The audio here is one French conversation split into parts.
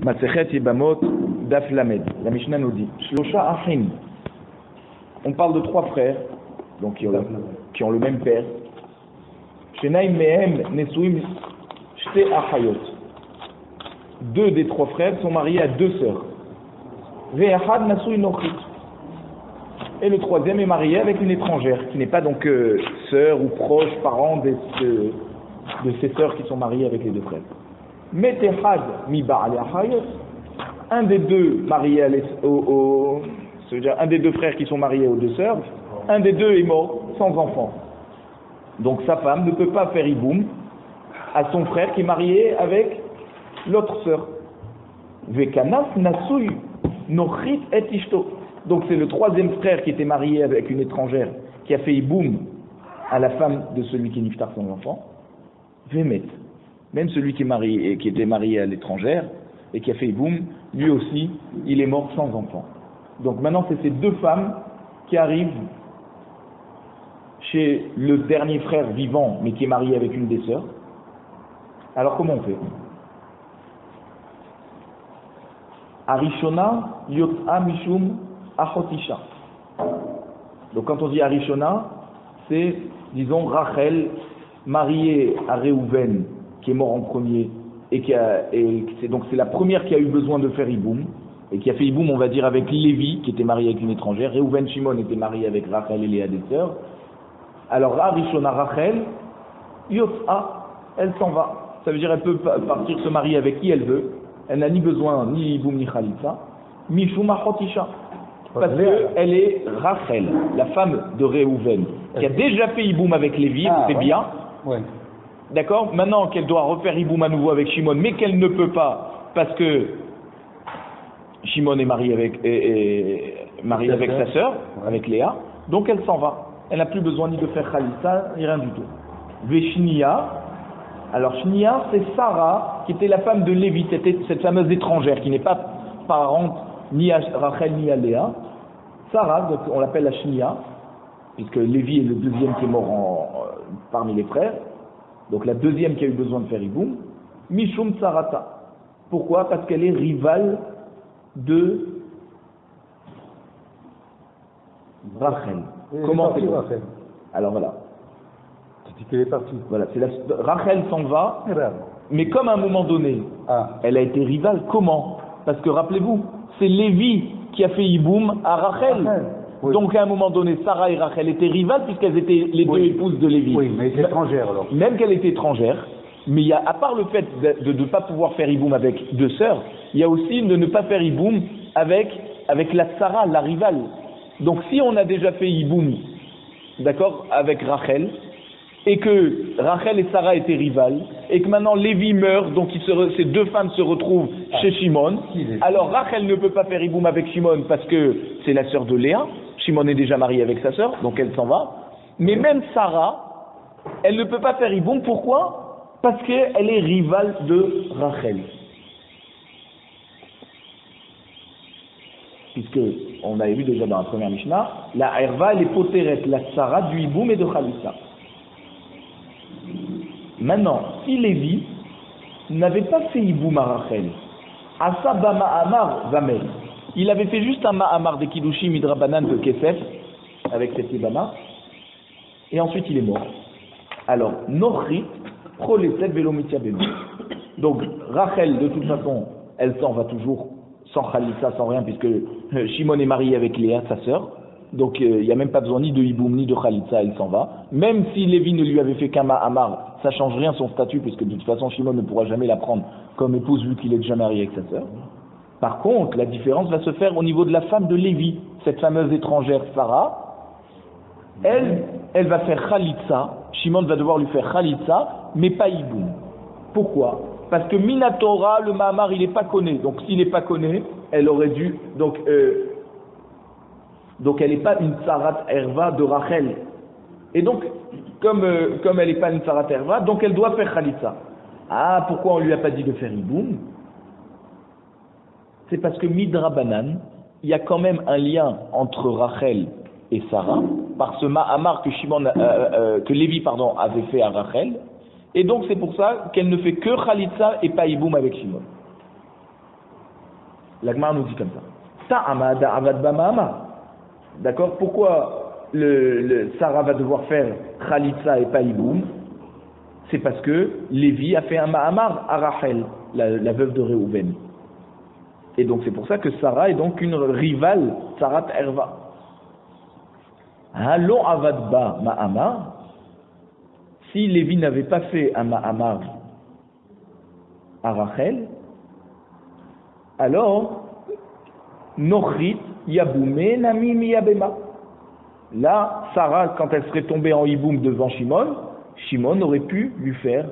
Masechet Yebamot Daf Lamed. La Mishnah nous dit Shlosha Achin. On parle de trois frères, donc qui ont le même père. Shenaim Mehem Nesuim Shte Achayot. Deux des trois frères sont mariés à deux sœurs. Ve'achad Nasui Nochit. Et le troisième est marié avec une étrangère, qui n'est pas donc sœur ou proche, parent de ces sœurs qui sont mariées avec les deux frères. Metehad mi ba'al achayot. Un des deux mariés un des deux frères qui sont mariés aux deux sœurs, un des deux est mort sans enfant. Donc sa femme ne peut pas faire iboum à son frère qui est marié avec l'autre sœur. Vekanas nasui nochit et ishto. Donc c'est le troisième frère qui était marié avec une étrangère qui a fait iboum à la femme de celui qui niftar son enfant. Vemet. Même celui qui était marié à l'étrangère et qui a fait iboum, lui aussi, il est mort sans enfant. Donc maintenant c'est ces deux femmes qui arrivent chez le dernier frère vivant mais qui est marié avec une des sœurs. Alors comment on fait? Arishona yot'a mishum achotisha. Donc quand on dit Arishona, c'est disons Rachel mariée à Réhouven qui est mort en premier donc c'est la première qui a eu besoin de faire iboum et qui a fait iboum on va dire avec Lévi qui était marié avec une étrangère. Réhouven Shimon était marié avec Rachel et Léa des sœurs. Alors Arishona Rachel yot'a, elle s'en va. Ça veut dire elle peut partir se marier avec qui elle veut. Elle n'a ni besoin ni iboum ni khalitza. Mishum achotisha. Parce qu'elle est Rachel, la femme de Réhouven, qui a déjà fait iboum avec Lévi, c'est ouais. Bien. Ouais. D'accord? Maintenant qu'elle doit refaire iboum à nouveau avec Shimon, mais qu'elle ne peut pas, parce que Shimon est marié avec sa sœur, avec Léa, donc elle s'en va. Elle n'a plus besoin ni de faire Khalitsa, ni rien du tout. Veshnia, alors Shnia, c'est Sarah, qui était la femme de Lévi, cette fameuse étrangère, qui n'est pas parente ni à Rachel ni à Léa. Sarah, donc on l'appelle la Shnia, puisque Lévi est le deuxième qui est mort parmi les frères, donc la deuxième qui a eu besoin de faire iboum. Mishum Sarata. Pourquoi? Parce qu'elle est rivale de Rachel. Comment c'est Rachel? Alors voilà. Tu dis qu'elle est partie. Voilà, Rachel s'en va, mais comme à un moment donné, elle a été rivale, comment? Parce que rappelez-vous, c'est Lévi qui a fait iboum à Rachel. Oui. Donc à un moment donné, Sarah et Rachel étaient rivales puisqu'elles étaient les deux épouses de Lévi. Oui, mais elle était étrangère alors. Même qu'elle était étrangère, mais il y a, à part le fait de ne pas pouvoir faire iboum avec deux sœurs, il y a aussi de ne pas faire iboum avec la Sarah, la rivale. Donc si on a déjà fait iboum, d'accord, avec Rachel, et que Rachel et Sarah étaient rivales, et que maintenant Lévi meurt, donc ces deux femmes se retrouvent chez Shimon, alors Rachel ne peut pas faire iboum avec Shimon parce que c'est la sœur de Léa, Shimon est déjà marié avec sa sœur, donc elle s'en va, mais même Sarah, elle ne peut pas faire iboum, pourquoi? Parce qu'elle est rivale de Rachel. Puisque, on avait vu déjà dans la première Mishnah, la Herva, elle est poteret, la Sarah du iboum et de Khalissa. Maintenant, si Lévi n'avait pas fait iboum à Rachel, Asa Bama Amar Vamel, il avait fait juste un Ma'amar de Kiddushim Midrabanan de Kesef, avec cette Ibama, et ensuite il est mort. Alors, Nochrit, Proleset Velomitia Beno. Donc, Rachel, de toute façon, elle s'en va toujours sans Khalissa, sans rien, puisque Shimon est marié avec Léa, sa sœur. Donc il n'y a même pas besoin ni de hiboum ni de khalitza, il s'en va. Même si Lévi ne lui avait fait qu'un ma'amar, ça ne change rien son statut, puisque de toute façon Shimon ne pourra jamais la prendre comme épouse vu qu'il est déjà marié avec sa sœur. Par contre, la différence va se faire au niveau de la femme de Lévi, cette fameuse étrangère Sarah. Elle va faire khalitza, Shimon va devoir lui faire khalitza, mais pas hiboum. Pourquoi? Parce que Minatora, le ma'amar, il n'est pas connu. Donc s'il n'est pas connu, elle aurait dû... Donc elle n'est pas une Sarat Herva de Rachel. Et donc, comme elle n'est pas une Sarat Herva, donc elle doit faire Khalitza. Ah, pourquoi on ne lui a pas dit de faire Iboum? C'est parce que Midrabanan, il y a quand même un lien entre Rachel et Sarah, par ce Ma'amar que Lévi avait fait à Rachel. Et donc c'est pour ça qu'elle ne fait que Khalitza et pas Iboum avec Shimon. La Gemara nous dit comme ça. Ta'ama da'avad bama'ama. D'accord? Pourquoi Sarah va devoir faire Khalitsa et pas Iboum? C'est parce que Lévi a fait un Ma'amar à Rachel, la veuve de Réhouven. Et donc c'est pour ça que Sarah est donc une rivale, Sarat Erva. Halo avad ba Ma'amar. Si Lévi n'avait pas fait un Ma'amar à Rachel, alors Nochrit Yaboumé Nami Miyabema. Là, Sarah, quand elle serait tombée en Iboum devant Shimon, Shimon aurait pu lui faire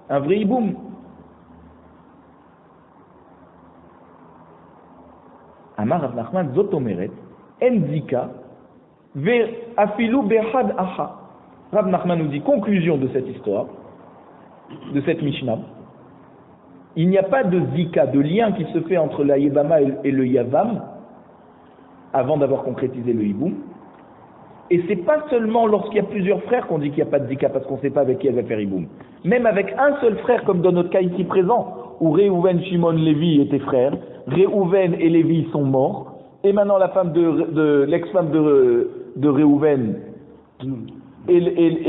un vrai Iboum. Amar Rav Nachman Zotomeret Enzika Ve Afilu Behad Aha. Rav Nachman nous dit conclusion de cette histoire, de cette Mishnah. Il n'y a pas de zika, de lien qui se fait entre la Yebama et le Yavam avant d'avoir concrétisé le Hiboum. Et c'est pas seulement lorsqu'il y a plusieurs frères qu'on dit qu'il n'y a pas de zika parce qu'on ne sait pas avec qui elle va faire Hiboum. Même avec un seul frère, comme dans notre cas ici présent, où Réhouven, Shimon, Lévi étaient frères, Réhouven et Lévi sont morts, et maintenant la femme l'ex-femme de Réhouven et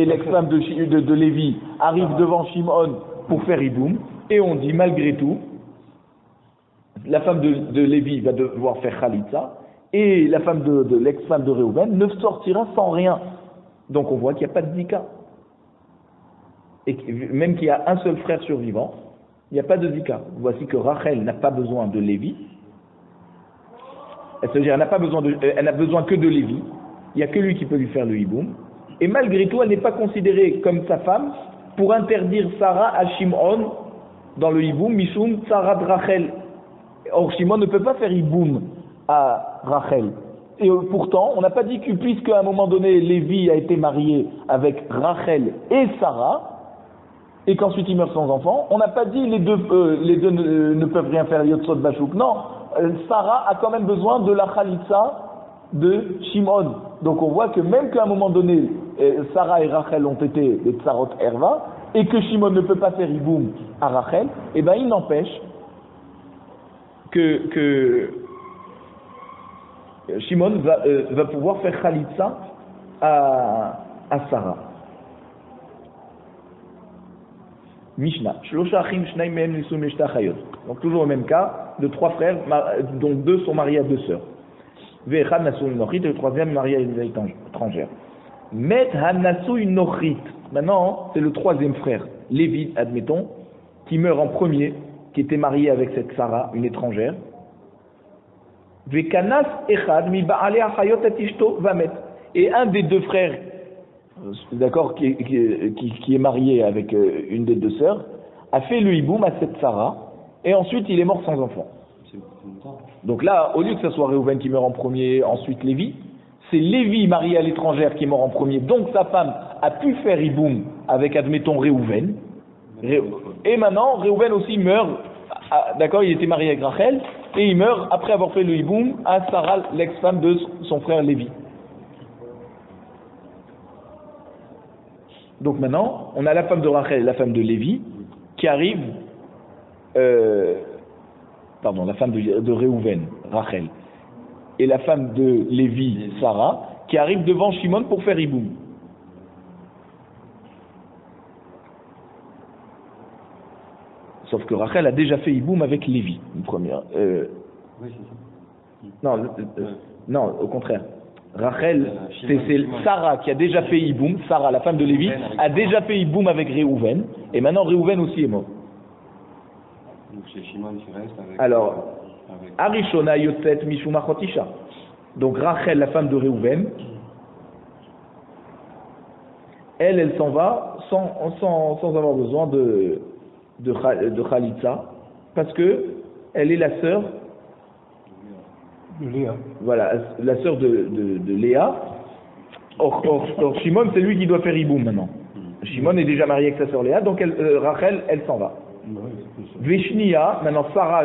l'ex-femme de Lévi arrivent devant Shimon pour faire Hiboum. Et on dit, malgré tout, la femme de Lévi va devoir faire Khalitsa, et la femme de l'ex-femme de Réhouven ne sortira sans rien. Donc on voit qu'il n'y a pas de zika. Et même qu'il y a un seul frère survivant, il n'y a pas de zika. Voici que Rachel n'a pas besoin de Lévi. C'est-à-dire, elle n'a besoin que de Lévi. Il n'y a que lui qui peut lui faire le hiboum. Et malgré tout, elle n'est pas considérée comme sa femme pour interdire Sarah à Shimon dans le hiboum, Mishum Sarah de Rachel. Or, Shimon ne peut pas faire hiboum à Rachel. Et pourtant, on n'a pas dit que puisqu'à un moment donné, Lévi a été marié avec Rachel et Sarah, et qu'ensuite il meurt sans enfant, on n'a pas dit les deux ne peuvent rien faire Yotzot Bachouk. Non, Sarah a quand même besoin de la Khalitsa de Shimon. Donc on voit que même qu'à un moment donné, Sarah et Rachel ont été des Tsarot Erva, et que Shimon ne peut pas faire Hiboum à Rachel, et bien il n'empêche que Shimon va pouvoir faire Khalitsa à Sarah. Mishnah. Donc toujours au même cas, de trois frères, dont deux sont mariés à deux sœurs. Et le troisième marié à une étrangère. Met Hanasu Nochrit. Maintenant, c'est le troisième frère, Lévi, admettons, qui meurt en premier, qui était marié avec cette Sarah, une étrangère. Vekanas Echad mi Baale Achayot Atishto Vamet. Et un des deux frères, d'accord, qui est marié avec une des deux sœurs, a fait le hiboum à cette Sarah, et ensuite il est mort sans enfant. Donc là, au lieu que ce soit Réhouven qui meurt en premier, ensuite Lévi, c'est Lévi marié à l'étrangère qui est mort en premier, donc sa femme a pu faire hiboum avec, admettons, Réhouven. Et maintenant, Réhouven aussi meurt, d'accord, il était marié avec Rachel, et il meurt après avoir fait le hiboum à Sarah, l'ex-femme de son frère Lévi. Donc maintenant, on a la femme de Rachel et la femme de Lévi qui arrivent, la femme de Réhouven, Rachel, et la femme de Lévi, Sarah, qui arrivent devant Shimon pour faire hiboum. Sauf que Rachel a déjà fait hiboum avec Lévi, une première. Oui, c'est ça. Non, au contraire. Rachel, c'est Sarah qui a déjà fait hiboum. Sarah, la femme de Lévi, a déjà fait hiboum avec Réhouven, et maintenant Réhouven aussi est mort. Donc c'est Shimon qui reste avec. Alors, Arishona Yotzet Mishum Achotisha. Donc Rachel, la femme de Réhouven, elle s'en va sans avoir besoin de Khalitsa, parce que elle est la sœur de Léa. Voilà, la sœur de Léa. Or Shimon, c'est lui qui doit faire hiboum maintenant. Shimon est déjà marié avec sa sœur Léa, donc Rachel, elle s'en va. Veshnia, maintenant Sarah,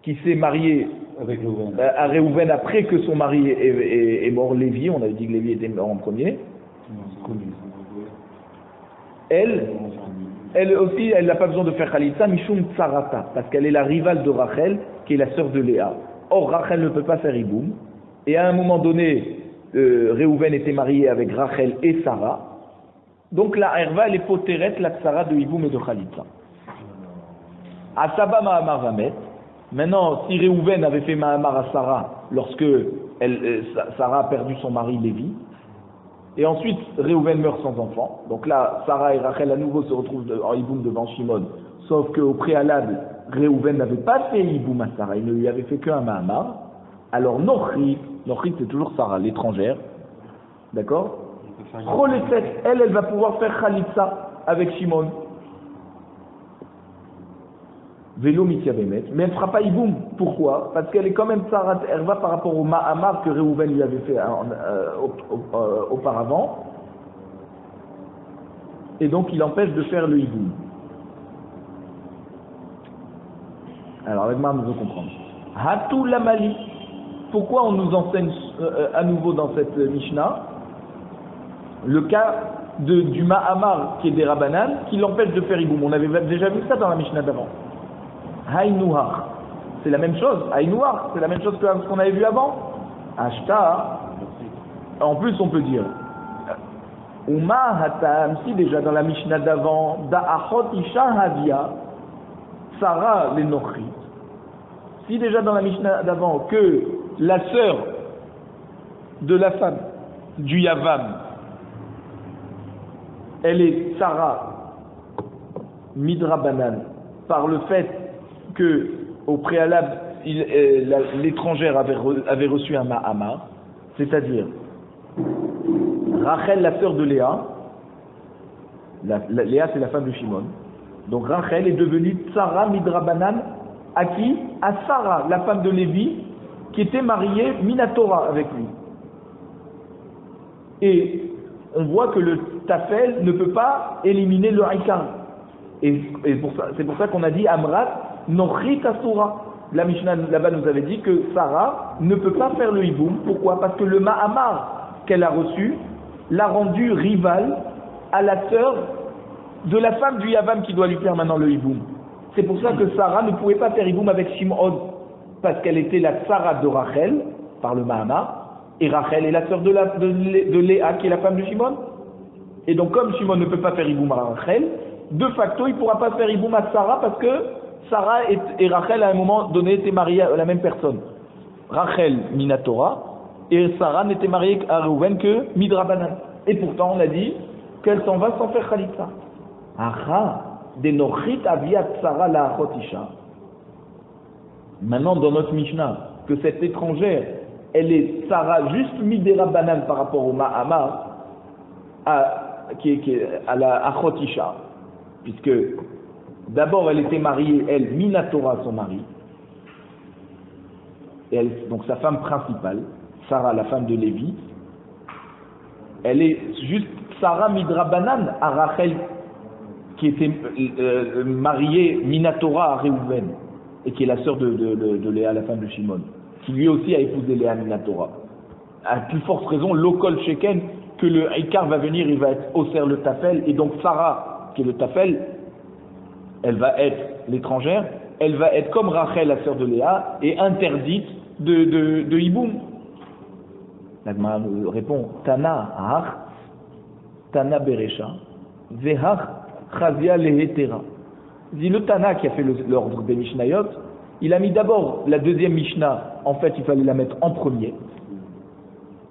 qui s'est mariée avec à Réhouven après que son mari est mort, Lévi, on avait dit que Lévi était mort en premier. Elle, elle aussi, elle n'a pas besoin de faire Khalitsa, Mishum Tsarata, parce qu'elle est la rivale de Rachel, qui est la sœur de Léa. Or, Rachel ne peut pas faire Iboum. Et à un moment donné, Réhouven était marié avec Rachel et Sarah. Donc la Herva, elle est poteret, la Tsara de Iboum et de Khalitsa. Asaba Mahamar Vamet. Maintenant, si Réhouven avait fait Mahamar à Sarah lorsque Sarah a perdu son mari Lévi, et ensuite Réhouven meurt sans enfant, donc là, Sarah et Rachel à nouveau se retrouvent en Iboum devant Shimon, sauf qu'au préalable, Réhouven n'avait pas fait Iboum à Sarah, il ne lui avait fait qu'un Mahamar. Alors Nochrit c'est toujours Sarah, l'étrangère, d'accord? Choleset, elle va pouvoir faire Khalitsa avec Shimon. Vélo Mityabemet, mais elle ne fera pas Iboum. Pourquoi? Parce qu'elle est quand même Sarat Herva par rapport au Mahamar que Réhouven lui avait fait auparavant. Et donc il empêche de faire le Iboum. Alors l'Agmar nous veut comprendre. Hatou Lamali. Pourquoi on nous enseigne à nouveau dans cette Mishnah le cas du Mahamar qui est des Rabbanan qui l'empêche de faire Iboum? On avait déjà vu ça dans la Mishnah d'avant. Haïnouar, c'est la même chose. Haïnouar, c'est la même chose que ce qu'on avait vu avant. Ashta, en plus on peut dire Uma Hatam, si déjà dans la Mishnah d'avant, Da'achot Isha Havia, Sarah les Nochrit, si déjà dans la Mishnah d'avant que la sœur de la femme du Yavam, elle est Sarah Midrabanan, par le fait que au préalable l'étrangère avait reçu un Mahamar, c'est-à-dire Rachel, la sœur de Léa, Léa c'est la femme de Shimon, donc Rachel est devenue Tsara Midrabanan à qui? À Sarah, la femme de Lévi, qui était mariée Minatora avec lui. Et on voit que le Tafel ne peut pas éliminer le Haïkar. Et c'est pour ça qu'on a dit Amrat Nochrit Asura. La Mishnah là-bas nous avait dit que Sarah ne peut pas faire le Iboum. Pourquoi? Parce que le Mahamar qu'elle a reçu l'a rendu rival à la sœur de la femme du Yavam qui doit lui faire maintenant le Iboum. C'est pour ça que Sarah ne pouvait pas faire Iboum avec Shimon, parce qu'elle était la Sarah de Rachel par le Mahamar, et Rachel est la sœur de Léa qui est la femme de Shimon. Et donc comme Shimon ne peut pas faire Iboum à Rachel, de facto il ne pourra pas faire Iboum à Sarah parce que Sarah et Rachel à un moment donné étaient mariées à la même personne. Rachel Minatora et Sarah n'était mariée à Réhouven que Midrabanan. Et pourtant on a dit qu'elle s'en va sans faire Khalitsa. Aha, de Nochrit Aviat Sarah la Achotisha. Maintenant dans notre Mishnah, que cette étrangère, elle est Sarah juste Midrabanan par rapport au Mahamar, qui est à la Achotisha, puisque d'abord elle était mariée, elle, Minatora, son mari, et elle, donc sa femme principale, Sarah, la femme de Lévi, elle est juste Sarah Midrabanan à Rachel, qui était mariée Minatora à Réhouven, et qui est la sœur de Léa, la femme de Shimon, qui lui aussi a épousé Léa Minatora. À plus forte raison, l'Okol Sheken, que le Haïkar va venir, il va être Oser le Tafel, et donc Sarah, qui est le Tafel, elle va être l'étrangère, elle va être comme Rachel, la sœur de Léa, et interdite de Iboum. L'Agma répond Tana Har, Tana Beresha, Vehar, Chazia Lehetera. Dit le Tana qui a fait l'ordre des Mishnayot, il a mis d'abord la deuxième Mishnah, en fait il fallait la mettre en premier.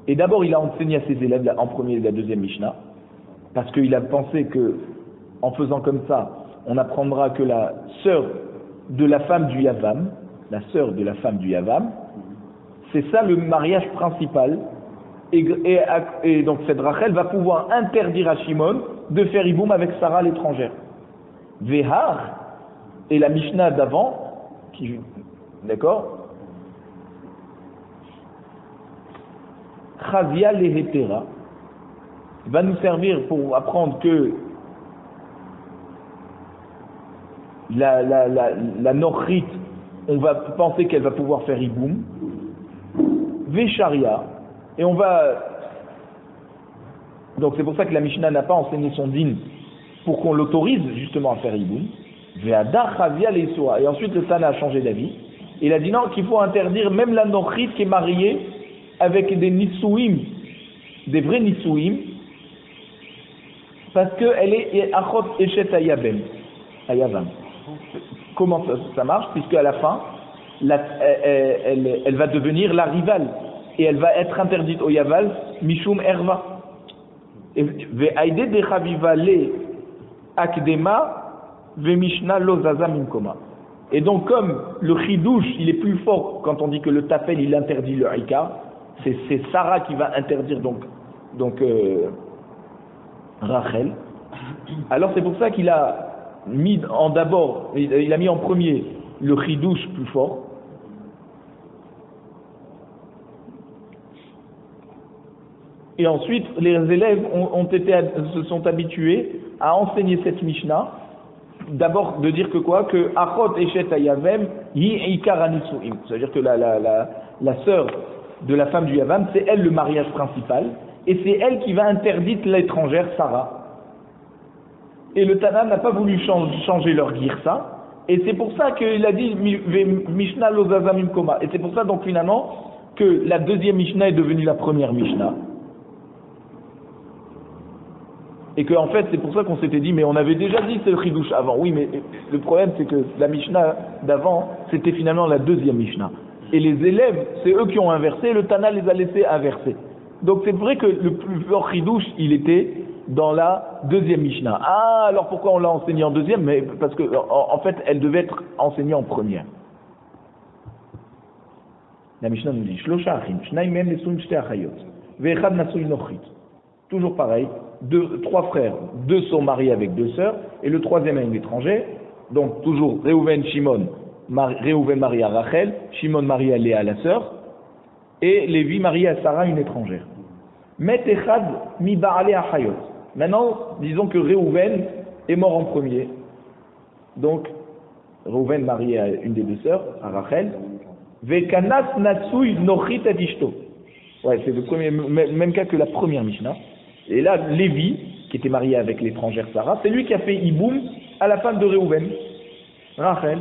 Et d'abord il a enseigné à ses élèves en premier la deuxième Mishnah, parce qu'il a pensé que, en faisant comme ça, on apprendra que la sœur de la femme du Yavam, c'est ça le mariage principal, et donc cette Rachel va pouvoir interdire à Shimon de faire Iboum avec Sarah l'étrangère. Vehar, et la Mishnah d'avant, d'accord, Chazia lehetera, va nous servir pour apprendre que la Nochrit, on va penser qu'elle va pouvoir faire Iboum, Vesharia, et on va, donc c'est pour ça que la Mishnah n'a pas enseigné son din pour qu'on l'autorise justement à faire Iboum. Et ensuite le Tana a changé d'avis. Il a dit non, qu'il faut interdire même la Nochrit qui est mariée avec des Nissouim, des vrais Nissouim, parce qu'elle est Achot Eshet Ayavam. Comment ça marche? Puisque à la fin, elle va devenir la rivale et elle va être interdite au Yaval, Mishum Erva. Ve'aide de Chaviva le Akdema ve'Mishna lo zaza minkoma. Et donc comme le chidouche il est plus fort quand on dit que le tapel il interdit le haïka, c'est Sarah qui va interdire donc Rachel. Alors c'est pour ça qu'il a mis il a mis en premier le chidouche plus fort. Et ensuite, les élèves se sont habitués à enseigner cette Mishnah. D'abord, de dire que quoi? Que Achot Eshet Ayavem Yi Ikar Anisuim. C'est-à-dire que la sœur de la femme du Yavam, c'est elle le mariage principal. Et c'est elle qui va interdire l'étrangère Sarah. Et le Tana n'a pas voulu changer leur girsa. Et c'est pour ça qu'il a dit Mishnah lo zazamim koma. Et c'est pour ça donc finalement que la deuxième Mishnah est devenue la première Mishnah. Et que en fait c'est pour ça qu'on s'était dit mais on avait déjà dit c'est le chidouche avant. Oui mais le problème c'est que la Mishnah d'avant c'était finalement la deuxième Mishnah. Et les élèves c'est eux qui ont inversé, le Tana les a laissés inverser. Donc c'est vrai que le plus fort chidouche il était dans la deuxième Mishnah. Ah alors pourquoi on l'a enseignée en deuxième? Mais parce que en fait elle devait être enseignée en première. La Mishnah nous dit Shlosha achim, shnayim mem nesuim shte achayot, ve'echad nasui nochrit. Toujours pareil. Trois frères, deux sont mariés avec deux sœurs, et le troisième est un étranger. Donc toujours Réhouven, Shimon, Réhouven marié à Rachel, Shimon marié à Léa, la sœur, et Lévi marié à Sarah, une étrangère. Met echad mi ba'ale achayot. Maintenant, disons que Réhouven est mort en premier. Donc Réhouven marié à une des deux sœurs, à Rachel. Vekanas natsui nochit et ishto. Ouais, c'est le premier, même cas que la première Mishnah. Et là, Lévi, qui était marié avec l'étrangère Sarah, c'est lui qui a fait Iboum à la femme de Réhouven, Rachel.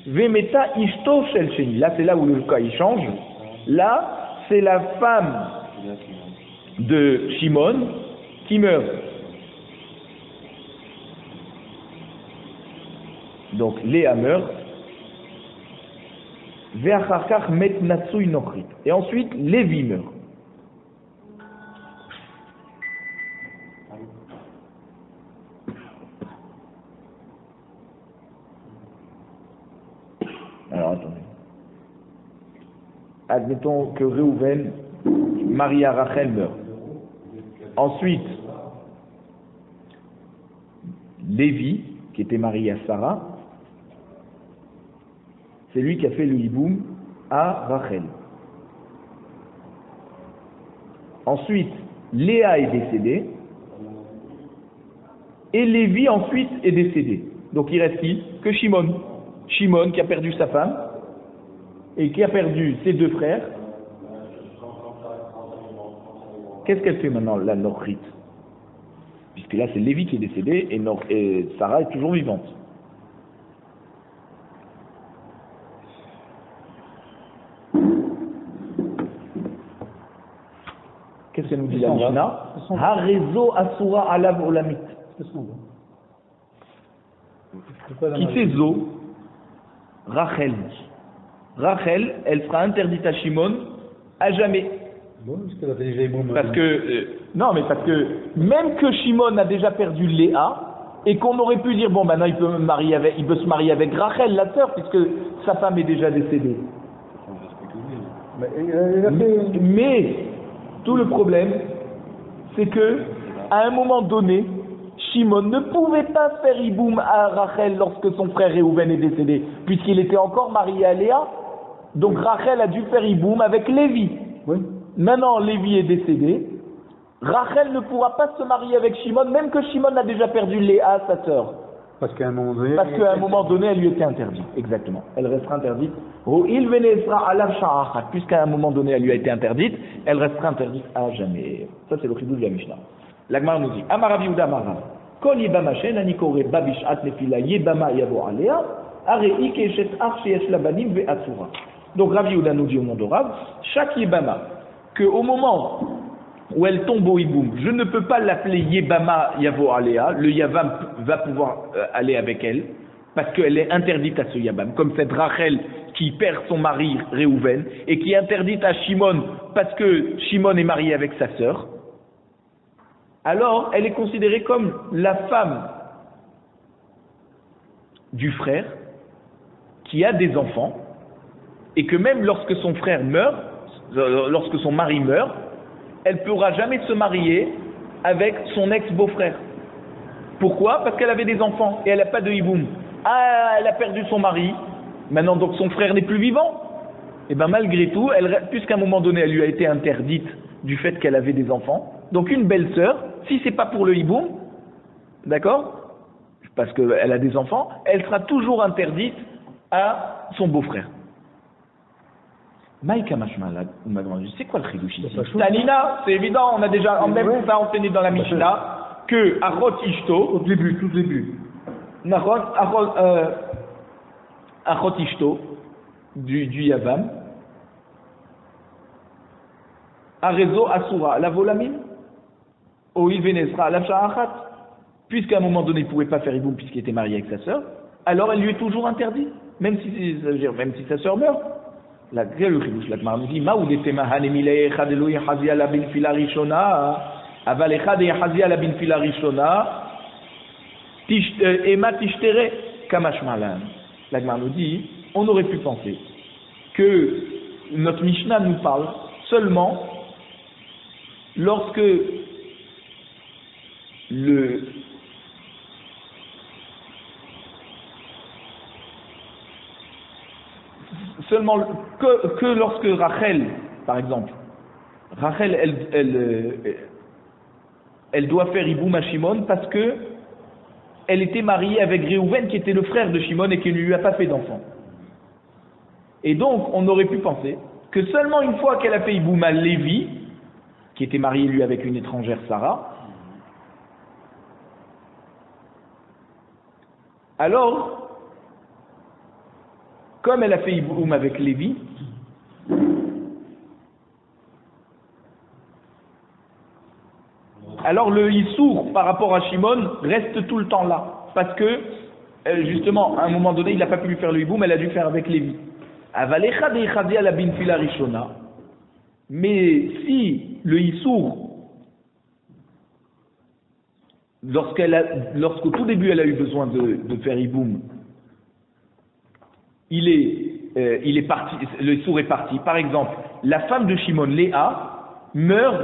Vemeta ishto shel sheni. Là, c'est là où le cas il change. Là, c'est la femme de Shimon qui meurt. Donc, Léa meurt. Ve'acharkach met natsui nochrit. Et ensuite, Lévi meurt. Alors attendez. Admettons que Réhouven, marié à Rachel, meurt. Ensuite, Lévi, qui était marié à Sarah, c'est lui qui a fait le hiboum à Rachel. Ensuite, Léa est décédée, et Lévi ensuite est décédé. Donc il reste qui? Que Shimon. Shimon qui a perdu sa femme et qui a perdu ses deux frères. Qu'est-ce qu'elle fait maintenant, la Nochrit? Puisque là c'est Lévi qui est décédé et Sarah est toujours vivante. Qu'est-ce qu'elle nous dit la Mishnah? Harezo asura alav olamit. Qui c'est Zo? Rachel. Rachel, elle sera interdite à Shimon à jamais. Bon, parce qu'elle avait déjà Iboum. Parce que non, mais parce que même que Shimon a déjà perdu Léa et qu'on aurait pu dire bon maintenant il peut se marier avec Rachel la sœur puisque sa femme est déjà décédée. Mais tout le problème c'est que à un moment donné Shimon ne pouvait pas faire Iboum à Rachel lorsque son frère Réhouven est décédé, puisqu'il était encore marié à Léa. Donc Rachel a dû faire Iboum avec Lévi. Oui. Maintenant Lévi est décédé. Rachel ne pourra pas se marier avec Shimon, même que Shimon a déjà perdu Léa, sa sœur. Parce qu'à un moment donné. Elle lui était interdite. Exactement. Elle restera interdite. Puisqu'à un moment donné, elle lui a été interdite, elle restera interdite à jamais. Ça, c'est le chidouche de la Mishnah. L'Agmar nous dit Amarav Yehuda Amarav. Kol yebama she'en ani kore ba bish'at nefila yebama yavo alea, arei keshet ach sheyesh la banim ve'atzura. Donc Rav Yehuda nous dit au nom de Rav, chaque yebama, qu'au moment où elle tombe au hiboum, je ne peux pas l'appeler yebama yavo alea, le yavam va pouvoir aller avec elle, parce qu'elle est interdite à ce yabam, comme cette Rachel qui perd son mari Réhouven, et qui est interdite à Shimon, parce que Shimon est marié avec sa sœur, alors elle est considérée comme la femme du frère, qui a des enfants, et que même lorsque son frère meurt, lorsque son mari meurt, elle ne pourra jamais se marier avec son ex-beau-frère. Pourquoi? Parce qu'elle avait des enfants, et elle n'a pas de hiboum. Ah, elle a perdu son mari, maintenant donc son frère n'est plus vivant. Et bien malgré tout, puisqu'à un moment donné elle lui a été interdite du fait qu'elle avait des enfants, donc une belle-sœur, si c'est pas pour le hiboum, d'accord, parce qu'elle a des enfants, elle sera toujours interdite à son beau-frère. Maïka Mashmalad, c'est quoi le chidouch ici? Tanina, c'est évident, on a déjà en même ça enseigné dans la Mishnah que Achot Ishto, Au début, tout début. Achot Ishto du Yavam, Arezo Asura, la volamine, Oil Venesra, la Sha'achat, puisqu'à un moment donné il ne pouvait pas faire hiboum puisqu'il était marié avec sa sœur, alors elle lui est toujours interdite, même si sa sœur meurt. La grêle chidouche, la Gemara nous dit, Ma ou des temahan emilei echad elo yechazi ala bin fila rishona, aval echad yechazi ala bin fila rishona, ema tishtere kamashmalan. La Gemara nous dit, on aurait pu penser que notre Mishnah nous parle seulement lorsque que lorsque Rachel, par exemple, Rachel, elle doit faire hiboum à Shimon parce que elle était mariée avec Réhouven qui était le frère de Shimon et qui ne lui a pas fait d'enfant. Et donc, on aurait pu penser que seulement une fois qu'elle a fait hiboum à Lévi, qui était marié lui avec une étrangère Sarah, alors, comme elle a fait hiboum avec Lévi, alors le Issour par rapport à Shimon reste tout le temps là. Parce que, justement, à un moment donné, il n'a pas pu lui faire le hiboum, elle a dû faire avec Lévi. Mais si le Issour, lorsqu'au tout début elle a eu besoin de faire hiboum, il est parti, le Issour est parti. Par exemple, la femme de Shimon, Léa, meurt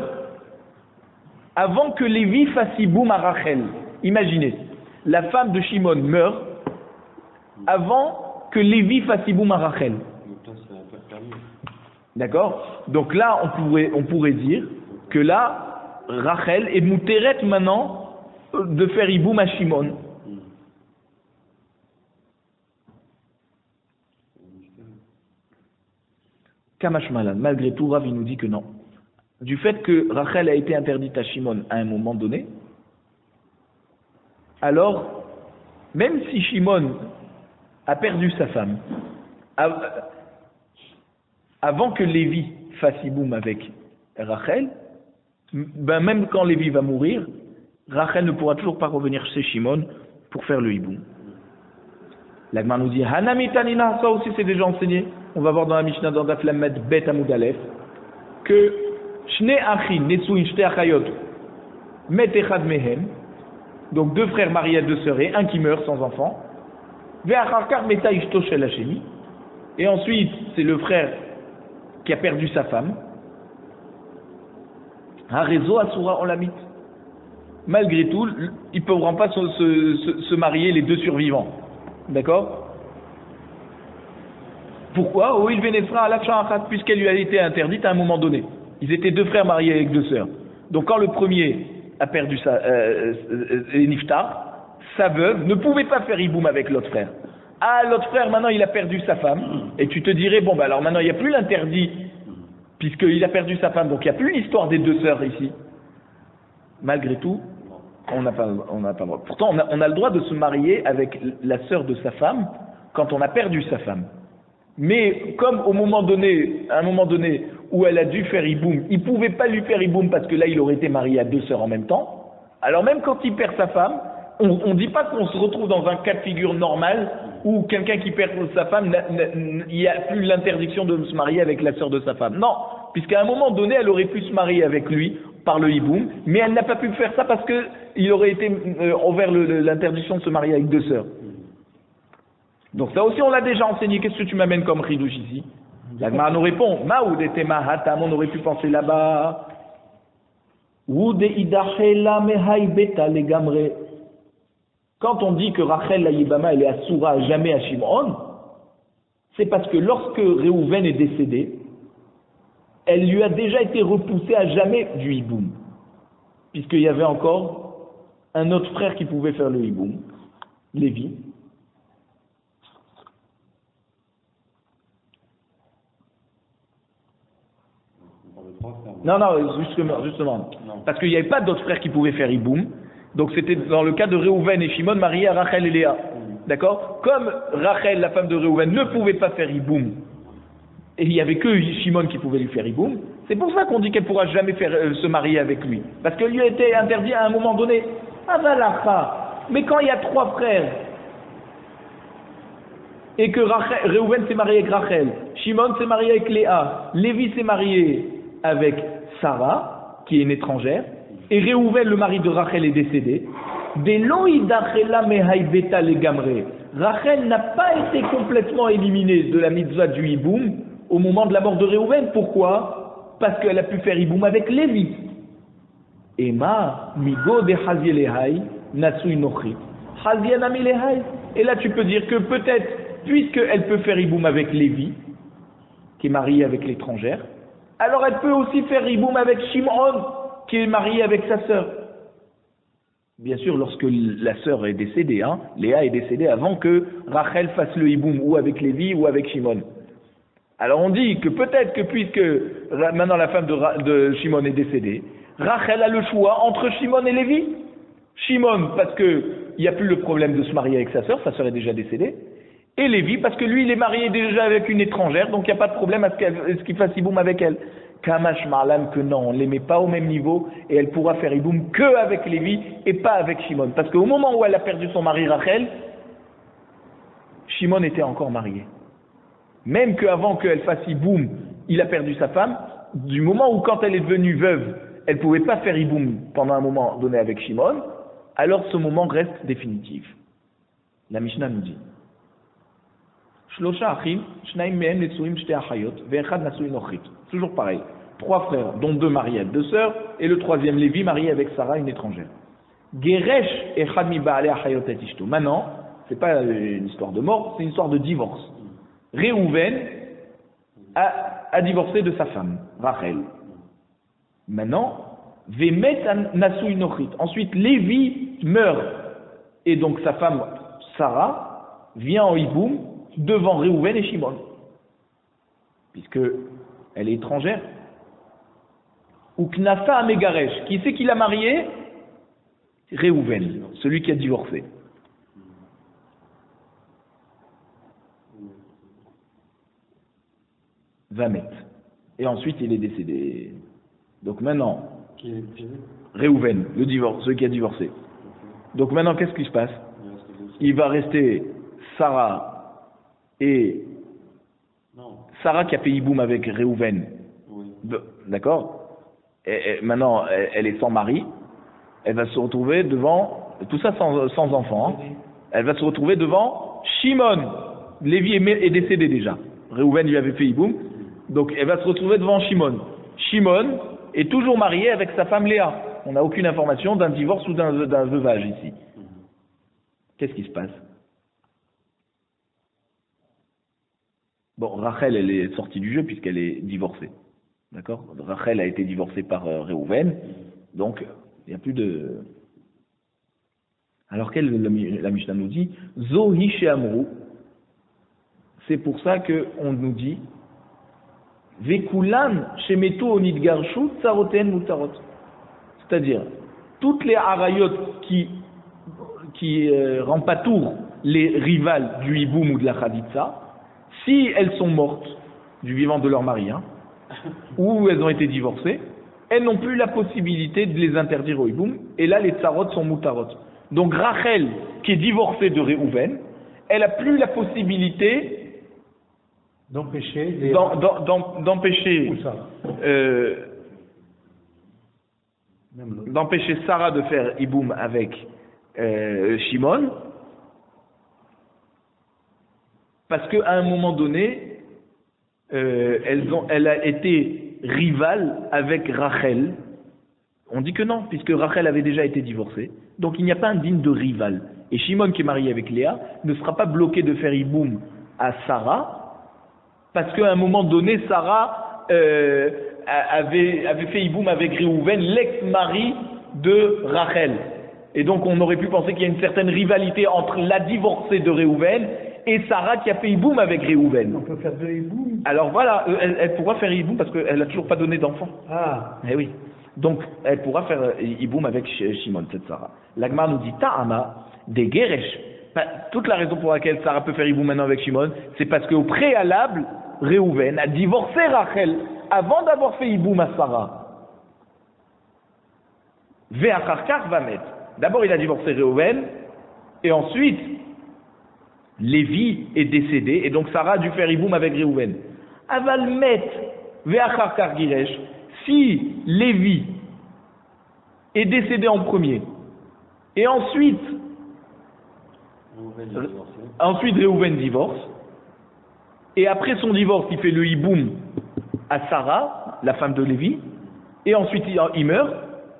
avant que Lévi fasse hiboum à Rachel. Imaginez, la femme de Shimon meurt avant que Lévi fasse hiboum à Rachel. D'accord? Donc là, on pourrait dire que là, Rachel est mouteret maintenant de faire hiboum à Shimon. Kamashmalan, malgré tout, Rav nous dit que non. Du fait que Rachel a été interdite à Shimon à un moment donné, alors, même si Shimon a perdu sa femme, avant que Lévi fasse hiboum avec Rachel, ben même quand Lévi va mourir, Rachel ne pourra toujours pas revenir chez Shimon pour faire le hiboum. La Gemara nous dit, Hanami Tanina, ça aussi c'est déjà enseigné. On va voir dans la Mishnah dans Daf Lamed Bet Amud Aleph que Shne Achin Nesuin Shte Achayot Met Echad Mehem, donc deux frères mariés à deux sœurs et un qui meurt sans enfant, Ve'acharkar Meta Ishto Shel Hashemi, et ensuite c'est le frère qui a perdu sa femme. Harezo Asura Olamit. Malgré tout, ils ne pourront pas se marier les deux survivants. D'accord? Pourquoi? Oh, il vénéfera à la Sha'achat, puisqu'elle lui a été interdite à un moment donné. Ils étaient deux frères mariés avec deux sœurs. Donc quand le premier a perdu Niftar, sa veuve ne pouvait pas faire hiboum avec l'autre frère. Ah, l'autre frère, maintenant il a perdu sa femme, et tu te dirais, bon, bah alors maintenant il n'y a plus l'interdit, puisqu'il a perdu sa femme, donc il n'y a plus l'histoire des deux sœurs ici. Malgré tout, On n'a pas le droit. Pourtant, on a le droit de se marier avec la sœur de sa femme quand on a perdu sa femme. Mais comme à un moment donné où elle a dû faire hiboum, il ne pouvait pas lui faire hiboum parce que là il aurait été marié à 2 sœurs en même temps. Alors même quand il perd sa femme, on ne dit pas qu'on se retrouve dans un cas de figure normal où quelqu'un qui perd sa femme, il n'y a plus l'interdiction de se marier avec la sœur de sa femme. Non, puisqu'à un moment donné elle aurait pu se marier avec lui par le hiboum, mais elle n'a pas pu faire ça parce qu'il aurait été envers l'interdiction de se marier avec 2 sœurs. Donc ça aussi on l'a déjà enseigné. Qu'est-ce que tu m'amènes comme chidouche ici? La Gemara nous répond, on aurait pu penser là-bas. Quand on dit que Rachel la Yibama elle est assoura à jamais à Shimon, c'est parce que lorsque Réhouven est décédé, elle lui a déjà été repoussée à jamais du hiboum, puisqu'il y avait encore un autre frère qui pouvait faire le hiboum, Lévi. Non, justement. Non. Parce qu'il n'y avait pas d'autres frères qui pouvaient faire hiboum. Donc c'était dans le cas de Réhouven et Shimon mariés à Rachel et Léa. D'accord? Comme Rachel, la femme de Réhouven, ne pouvait pas faire hiboum, et il n'y avait que Shimon qui pouvait lui faire hiboum, c'est pour ça qu'on dit qu'elle ne pourra jamais se marier avec lui. Parce qu'elle lui a été interdit à un moment donné. Avalacha. Mais quand il y a 3 frères, et que Réhouven s'est marié avec Rachel, Shimon s'est marié avec Léa, Lévi s'est marié avec Sarah, qui est une étrangère, et Réhouven, le mari de Rachel, est décédé. Rachel n'a pas été complètement éliminée de la mitzvah du hiboum au moment de la mort de Réhouven. Pourquoi? Parce qu'elle a pu faire hiboum avec Lévi. Ema, migo de Hazielehai, nasui nochit. Hazienami lehai. Et là, tu peux dire que peut-être, puisqu'elle peut faire hiboum avec Lévi, qui est marié avec l'étrangère, alors elle peut aussi faire hiboum avec Shimon, qui est marié avec sa sœur. Bien sûr, lorsque la sœur est décédée, Léa est décédée avant que Rachel fasse le hiboum, ou avec Lévi, ou avec Shimon. Alors on dit que peut-être que puisque maintenant la femme de Shimon est décédée, Rachel a le choix entre Shimon et Lévi. Shimon, parce qu'il n'y a plus le problème de se marier avec sa sœur est déjà décédée. Et Lévi, parce que lui, il est marié déjà avec une étrangère, donc il n'y a pas de problème à ce qu'il fasse hiboum avec elle. Kamash Marlan, que non, on ne les met pas au même niveau, et elle pourra faire hiboum que avec Lévi, et pas avec Shimon. Parce qu'au moment où elle a perdu son mari Rachel, Shimon était encore marié. Même qu'avant qu'elle fasse hiboum, il a perdu sa femme, du moment où quand elle est devenue veuve, elle ne pouvait pas faire hiboum pendant un moment donné avec Shimon, alors ce moment reste définitif. La Mishnah nous dit toujours pareil, 3 frères, dont 2 mariés à 2 sœurs, et le 3e Lévi marié avec Sarah, une étrangère. Maintenant, c'est pas une histoire de mort, c'est une histoire de divorce. Réhouven a divorcé de sa femme, Rachel. Maintenant, ensuite Lévi meurt, et donc sa femme Sarah vient en hiboum devant Réhouven et Shimon, puisque elle est étrangère. Ou Knafa à Megaresh, qui c'est qui l'a marié? Réhouven, celui qui a divorcé. Vamet. Et ensuite il est décédé. Donc maintenant, Réhouven, celui qui a divorcé. Donc maintenant, qu'est-ce qui se passe? Il va rester Sarah et Sarah qui a fait hiboum avec Réhouven. D'accord? Et maintenant, elle est sans mari. Elle va se retrouver devant, tout ça sans enfant. Elle va se retrouver devant Shimon. Lévi est décédé déjà. Réhouven lui avait fait hiboum. Donc elle va se retrouver devant Shimon. Shimon est toujours marié avec sa femme Léa. On n'a aucune information d'un divorce ou d'un veuvage ici. Qu'est-ce qui se passe? Bon, Rachel, elle est sortie du jeu puisqu'elle est divorcée. D'accord? Rachel a été divorcée par Réhouven. Donc, il n'y a plus de... Alors la Mishnah nous dit Zohi she'amru. C'est pour ça qu'on nous dit Vekulan shemetu onidgarshu tsaroten mutarot. C'est-à-dire, toutes les harayot qui rendent pas tour les rivales du hiboum ou de la chaditza, si elles sont mortes du vivant de leur mari, ou elles ont été divorcées, elles n'ont plus la possibilité de les interdire au hiboum, et là les tsarot sont mutarot. Donc Rachel, qui est divorcée de Réhouven, elle n'a plus la possibilité d'empêcher d'empêcher Sarah de faire hiboum avec Shimon, parce qu'à un moment donné, elle a été rivale avec Rachel. On dit que non, puisque Rachel avait déjà été divorcée. Donc il n'y a pas un digne de rival. Et Shimon, qui est marié avec Léa, ne sera pas bloqué de faire hiboum à Sarah, parce qu'à un moment donné, Sarah avait fait hiboum avec Réhouven, l'ex-mari de Rachel. Et donc on aurait pu penser qu'il y a une certaine rivalité entre la divorcée de Réhouven et Sarah qui a fait hiboum avec Réhouven. On peut faire de hiboum. Alors voilà, elle pourra faire hiboum parce qu'elle n'a toujours pas donné d'enfant. Ah. Eh oui. Donc elle pourra faire hiboum avec Shimon, cette Sarah. L'Agmar nous dit Ta'ama des Geresh. Toute la raison pour laquelle Sarah peut faire hiboum maintenant avec Shimon, c'est parce qu'au préalable, Réhouven a divorcé Rachel avant d'avoir fait hiboum à Sarah. Ve'acharkar va mettre. D'abord il a divorcé Réhouven et ensuite Lévi est décédé, et donc Sarah a dû faire hiboum avec Réhouven. Aval met ve'acharkar giresh, si Lévi est décédé en premier, et ensuite Réhouven divorce, et après son divorce, il fait le hiboum à Sarah, la femme de Lévi, et ensuite il meurt,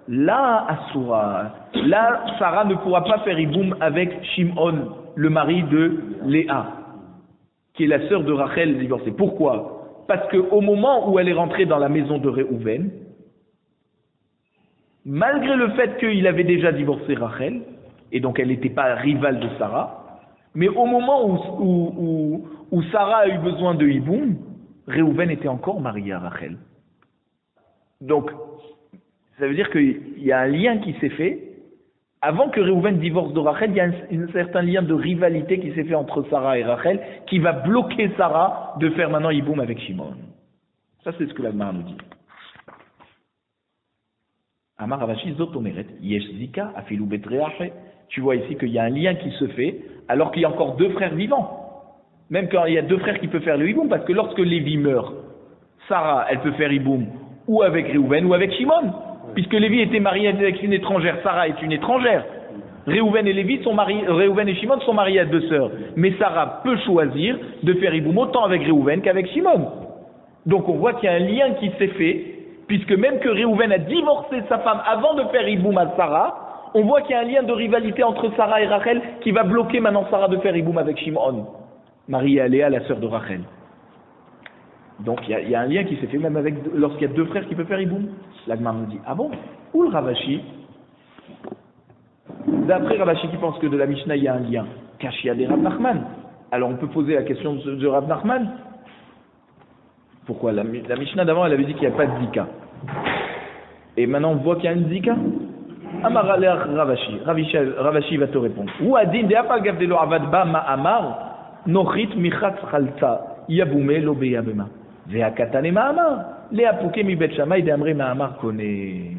là, Asura, là, Sarah ne pourra pas faire hiboum avec Shimon, le mari de Léa, qui est la sœur de Rachel divorcée. Pourquoi? Parce qu'au moment où elle est rentrée dans la maison de Réhouven, malgré le fait qu'il avait déjà divorcé Rachel, et donc elle n'était pas rivale de Sarah, mais au moment où Sarah a eu besoin de hiboum, Réhouven était encore marié à Rachel. Donc, ça veut dire qu'il y a un lien qui s'est fait. Avant que Réhouven divorce de Rachel, il y a un certain lien de rivalité qui s'est fait entre Sarah et Rachel, qui va bloquer Sarah de faire maintenant hiboum avec Shimon. Ça, c'est ce que l'Agmara nous dit. Amar Ravashi Zotomeret, Yesh Zika, Afilou Betreache. Tu vois ici qu'il y a un lien qui se fait, alors qu'il y a encore deux frères vivants. Même quand il y a deux frères qui peuvent faire le hiboum, parce que lorsque Lévi meurt, Sarah, elle peut faire hiboum ou avec Réhouven ou avec Shimon. Puisque Lévi était marié avec une étrangère, Sarah est une étrangère. Réhouven et Shimon sont mariés à deux sœurs. Mais Sarah peut choisir de faire hiboum autant avec Réhouven qu'avec Shimon. Donc on voit qu'il y a un lien qui s'est fait, puisque même que Réhouven a divorcé sa femme avant de faire hiboum à Sarah, on voit qu'il y a un lien de rivalité entre Sarah et Rachel qui va bloquer maintenant Sarah de faire hiboum avec Shimon, mariée à Léa, la sœur de Rachel. Donc il y a un lien qui s'est fait même avec lorsqu'il y a deux frères qui peuvent faire hiboum. L'Agmar nous dit, ah bon? Où le Ravashi? D'après Ravashi qui pense que de la Mishnah il y a un lien, Kashia des Rav Nachman. Alors on peut poser la question de Rav Nachman. Pourquoi? La Mishnah d'avant elle avait dit qu'il n'y a pas de Zika. Et maintenant on voit qu'il y a une Zika. Amar aleh Ravashi. Ravashi va te répondre. Ou adin de apa gavdelo avadba ma amar nochit michatz chalta yabume lo beyabema. Ve'akatane ma amar. Léapouké mi bet shamay de amre ma'amar kone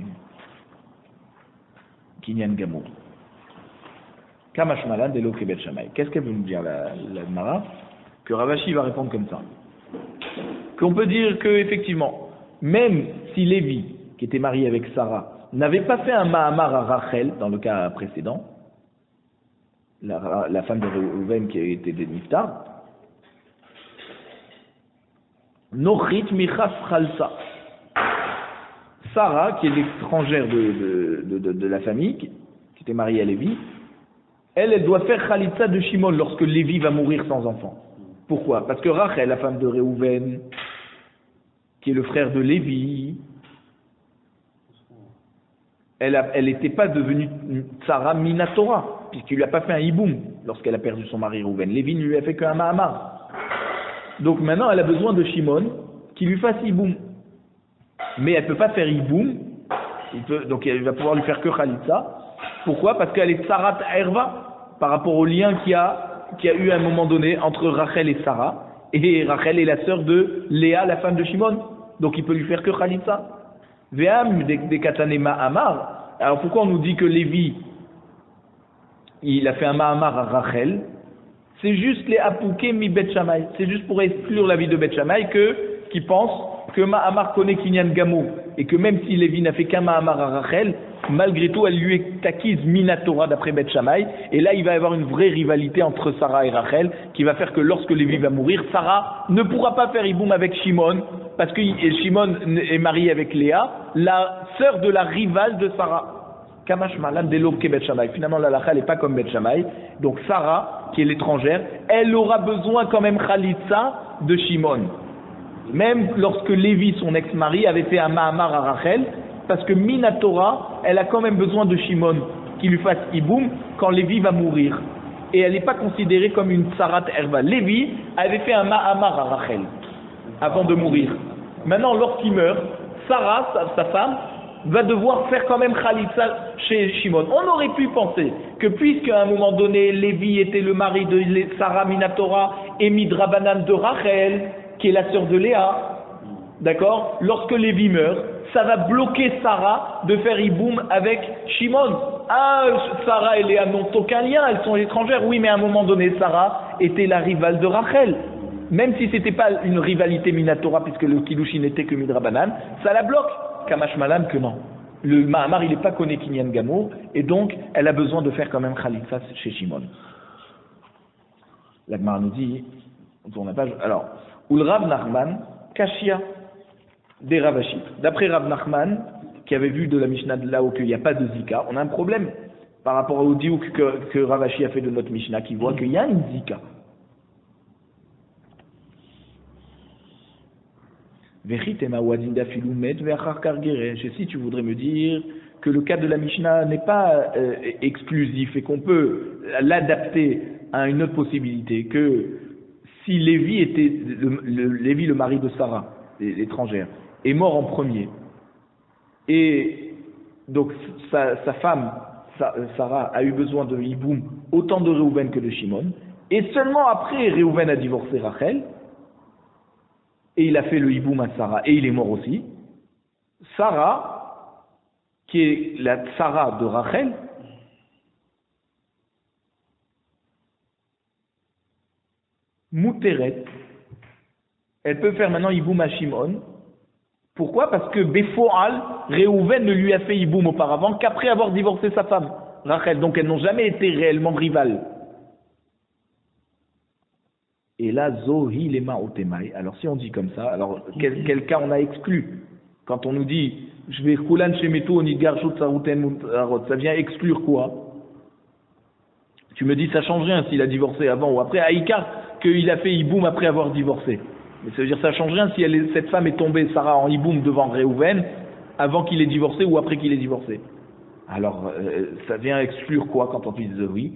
kinyan gamour. Kamashmalan de lo bet shamay. Qu'est-ce qu'elle veut nous dire la Mara? Que Ravashi va répondre comme ça. Qu'on peut dire que effectivement, même si Lévi, qui était marié avec Sarah, n'avait pas fait un ma'amar à Rachel dans le cas précédent, la femme de Réhouven qui était des Niftar, Nochit Michas Chalsa. Sarah, qui est l'étrangère de la famille, qui était mariée à Lévi, elle doit faire Khalitsa de Shimon lorsque Lévi va mourir sans enfant. Pourquoi? Parce que Rachel, la femme de Réhouven, qui est le frère de Lévi, elle n'était pas devenue Sarah Minatora, puisqu'il lui a pas fait un hiboum lorsqu'elle a perdu son mari Réhouven. Lévi ne lui a fait qu'un Mahamar. Donc maintenant, elle a besoin de Shimon qui lui fasse hiboum. Mais elle ne peut pas faire hiboum Donc il va pouvoir lui faire que Khalitsa. Pourquoi? Parce qu'elle est Sarat Erva, par rapport au lien qu'il y a eu à un moment donné entre Rachel et Sarah. Et Rachel est la sœur de Léa, la femme de Shimon. Donc il peut lui faire que Khalitsa. Ve'am de Katanema Amar. Alors pourquoi on nous dit que Lévi, il a fait un Mahamar à Rachel? C'est juste les Apouké mi Bet Shammai. C'est juste pour exclure la vie de Bet Shammai qui pense que Mahamar connaît Kinyan Gamo. Et que même si Lévi n'a fait qu'un Mahamar à Rachel, malgré tout, elle lui est acquise Minatora d'après Bet Shammai. Et là, il va y avoir une vraie rivalité entre Sarah et Rachel qui va faire que lorsque Lévi va mourir, Sarah ne pourra pas faire Iboum avec Shimon parce que Shimon est marié avec Léa, la sœur de la rivale de Sarah. Kamash Malam Delo ke Bet Shammai. Finalement, la lacha n'est pas comme Bet Shammai. Donc Sarah, qui est l'étrangère, elle aura besoin quand même Khalitsa de Shimon. Même lorsque Lévi, son ex-mari, avait fait un Mahamar à Rachel, parce que Minatora, elle a quand même besoin de Shimon qui lui fasse Iboum quand Lévi va mourir. Et elle n'est pas considérée comme une Sarat Erva. Lévi avait fait un Mahamar à Rachel avant de mourir. Maintenant, lorsqu'il meurt, Sarah, sa femme, va devoir faire quand même Khalitsa chez Shimon. On aurait pu penser que puisqu'à un moment donné, Lévi était le mari de Sarah Minatora et Midrabanan de Rachel, qui est la sœur de Léa, d'accord? Lorsque Lévi meurt, ça va bloquer Sarah de faire Iboum avec Shimon. Ah, Sarah et Léa n'ont aucun lien, elles sont étrangères. Oui, mais à un moment donné, Sarah était la rivale de Rachel. Même si c'était pas une rivalité Minatora, puisque le Kiddushin n'était que Midrabanan, ça la bloque. Kamash Malam que non. Le Mahamar, il n'est pas connu Kinyan Gamo, et donc, elle a besoin de faire quand même Khalitsa chez Shimon. La Gemara nous dit, on tourne la page, alors, Ul Rav Nachman, Kashia, des Ravashi. D'après Rav Nachman, qui avait vu de la Mishnah de là-haut qu'il n'y a pas de Zika, on a un problème par rapport au diouk que Ravashi a fait de notre Mishnah, qui voit qu'il y a une Zika. Et si tu voudrais me dire que le cas de la Mishnah n'est pas exclusif et qu'on peut l'adapter à une autre possibilité, que si Lévi était Lévi, le mari de Sarah, l'étrangère, est mort en premier, et donc sa femme Sarah a eu besoin de Iboum autant de Réhouven que de Shimon, et seulement après Réhouven a divorcé Rachel, et il a fait le hiboum à Sarah, et il est mort aussi. Sarah, qui est la Sarah de Rachel, Mouteret, elle peut faire maintenant hiboum à Shimon. Pourquoi? Parce que Befoal, Réhouven ne lui a fait hiboum auparavant qu'après avoir divorcé sa femme, Rachel. Donc elles n'ont jamais été réellement rivales. Et là, Zohi lema otemai. Alors si on dit comme ça, alors quel cas on a exclu? Quand on nous dit, je vais kulan shemetu onigarshut saruten mutarot, ça vient exclure quoi? Tu me dis, ça change rien s'il a divorcé avant ou après. Aïka, qu'il a fait hiboum après avoir divorcé. Mais ça veut dire, ça change rien si cette femme est tombée, Sarah, en hiboum devant Réhouven, avant qu'il ait divorcé ou après qu'il ait divorcé. Alors, ça vient exclure quoi quand on dit Zohi?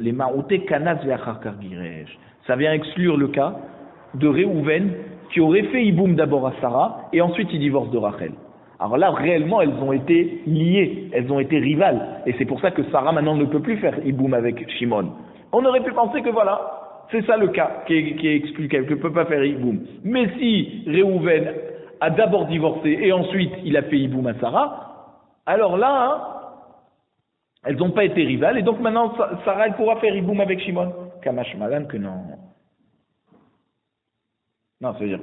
Les maoté kanas ve'achar giresh. Ça vient exclure le cas de Réhouven qui aurait fait hiboum d'abord à Sarah et ensuite il divorce de Rachel. Alors là, réellement, elles ont été liées, elles ont été rivales. Et c'est pour ça que Sarah maintenant ne peut plus faire hiboum avec Shimon. On aurait pu penser que voilà, c'est ça le cas qui est exclu, qu'elle ne peut pas faire hiboum. Mais si Réhouven a d'abord divorcé et ensuite il a fait hiboum à Sarah, alors là, elles n'ont pas été rivales et donc maintenant Sarah elle pourra faire hiboum avec Shimon. Kamash Malan que non. Non, ça veut dire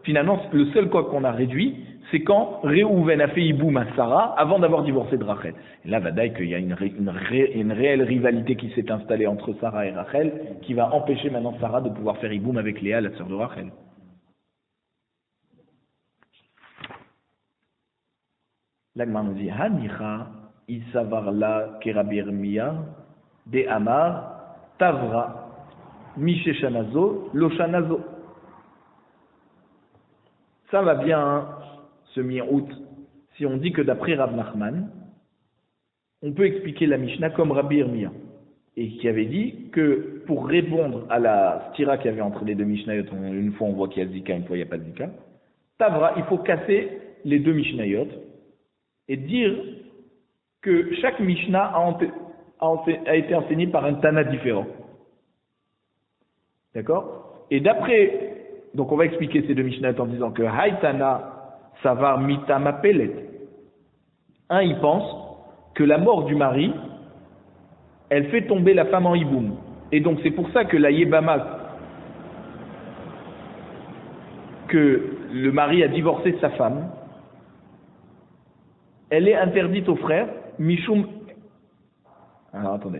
finalement, le seul cas qu'on a réduit, c'est quand Réhouven a fait hiboum à Sarah avant d'avoir divorcé de Rachel. Et là, Vadaï, qu'il y a une réelle rivalité qui s'est installée entre Sarah et Rachel, qui va empêcher maintenant Sarah de pouvoir faire hiboum avec Léa, la sœur de Rachel. L'Agmar nous dit, Hanicha, Isavarla, Kerabirmiya, De Amar, Tavra. Misheshanazo, Loshanazo. Ça va bien, hein, ce mi-août. Si on dit que d'après Rav Nachman, on peut expliquer la Mishnah comme Rabbi Irmia, et qui avait dit que pour répondre à la stira qu'il y avait entre les deux Mishnayot, une fois on voit qu'il y a Zika, une fois il n'y a pas de Zika, Tavra, il faut casser les deux Mishnayot, et dire que chaque Mishnah a été enseignée par un Tana différent. D'accord? Et d'après, donc on va expliquer ces deux Mishnah en disant que Haïtana Savar Mitama Pelet. Un, il pense que la mort du mari, elle fait tomber la femme en hiboum. Et donc c'est pour ça que la Yébama, que le mari a divorcé sa femme, elle est interdite aux frères, Mishum. Alors attendez.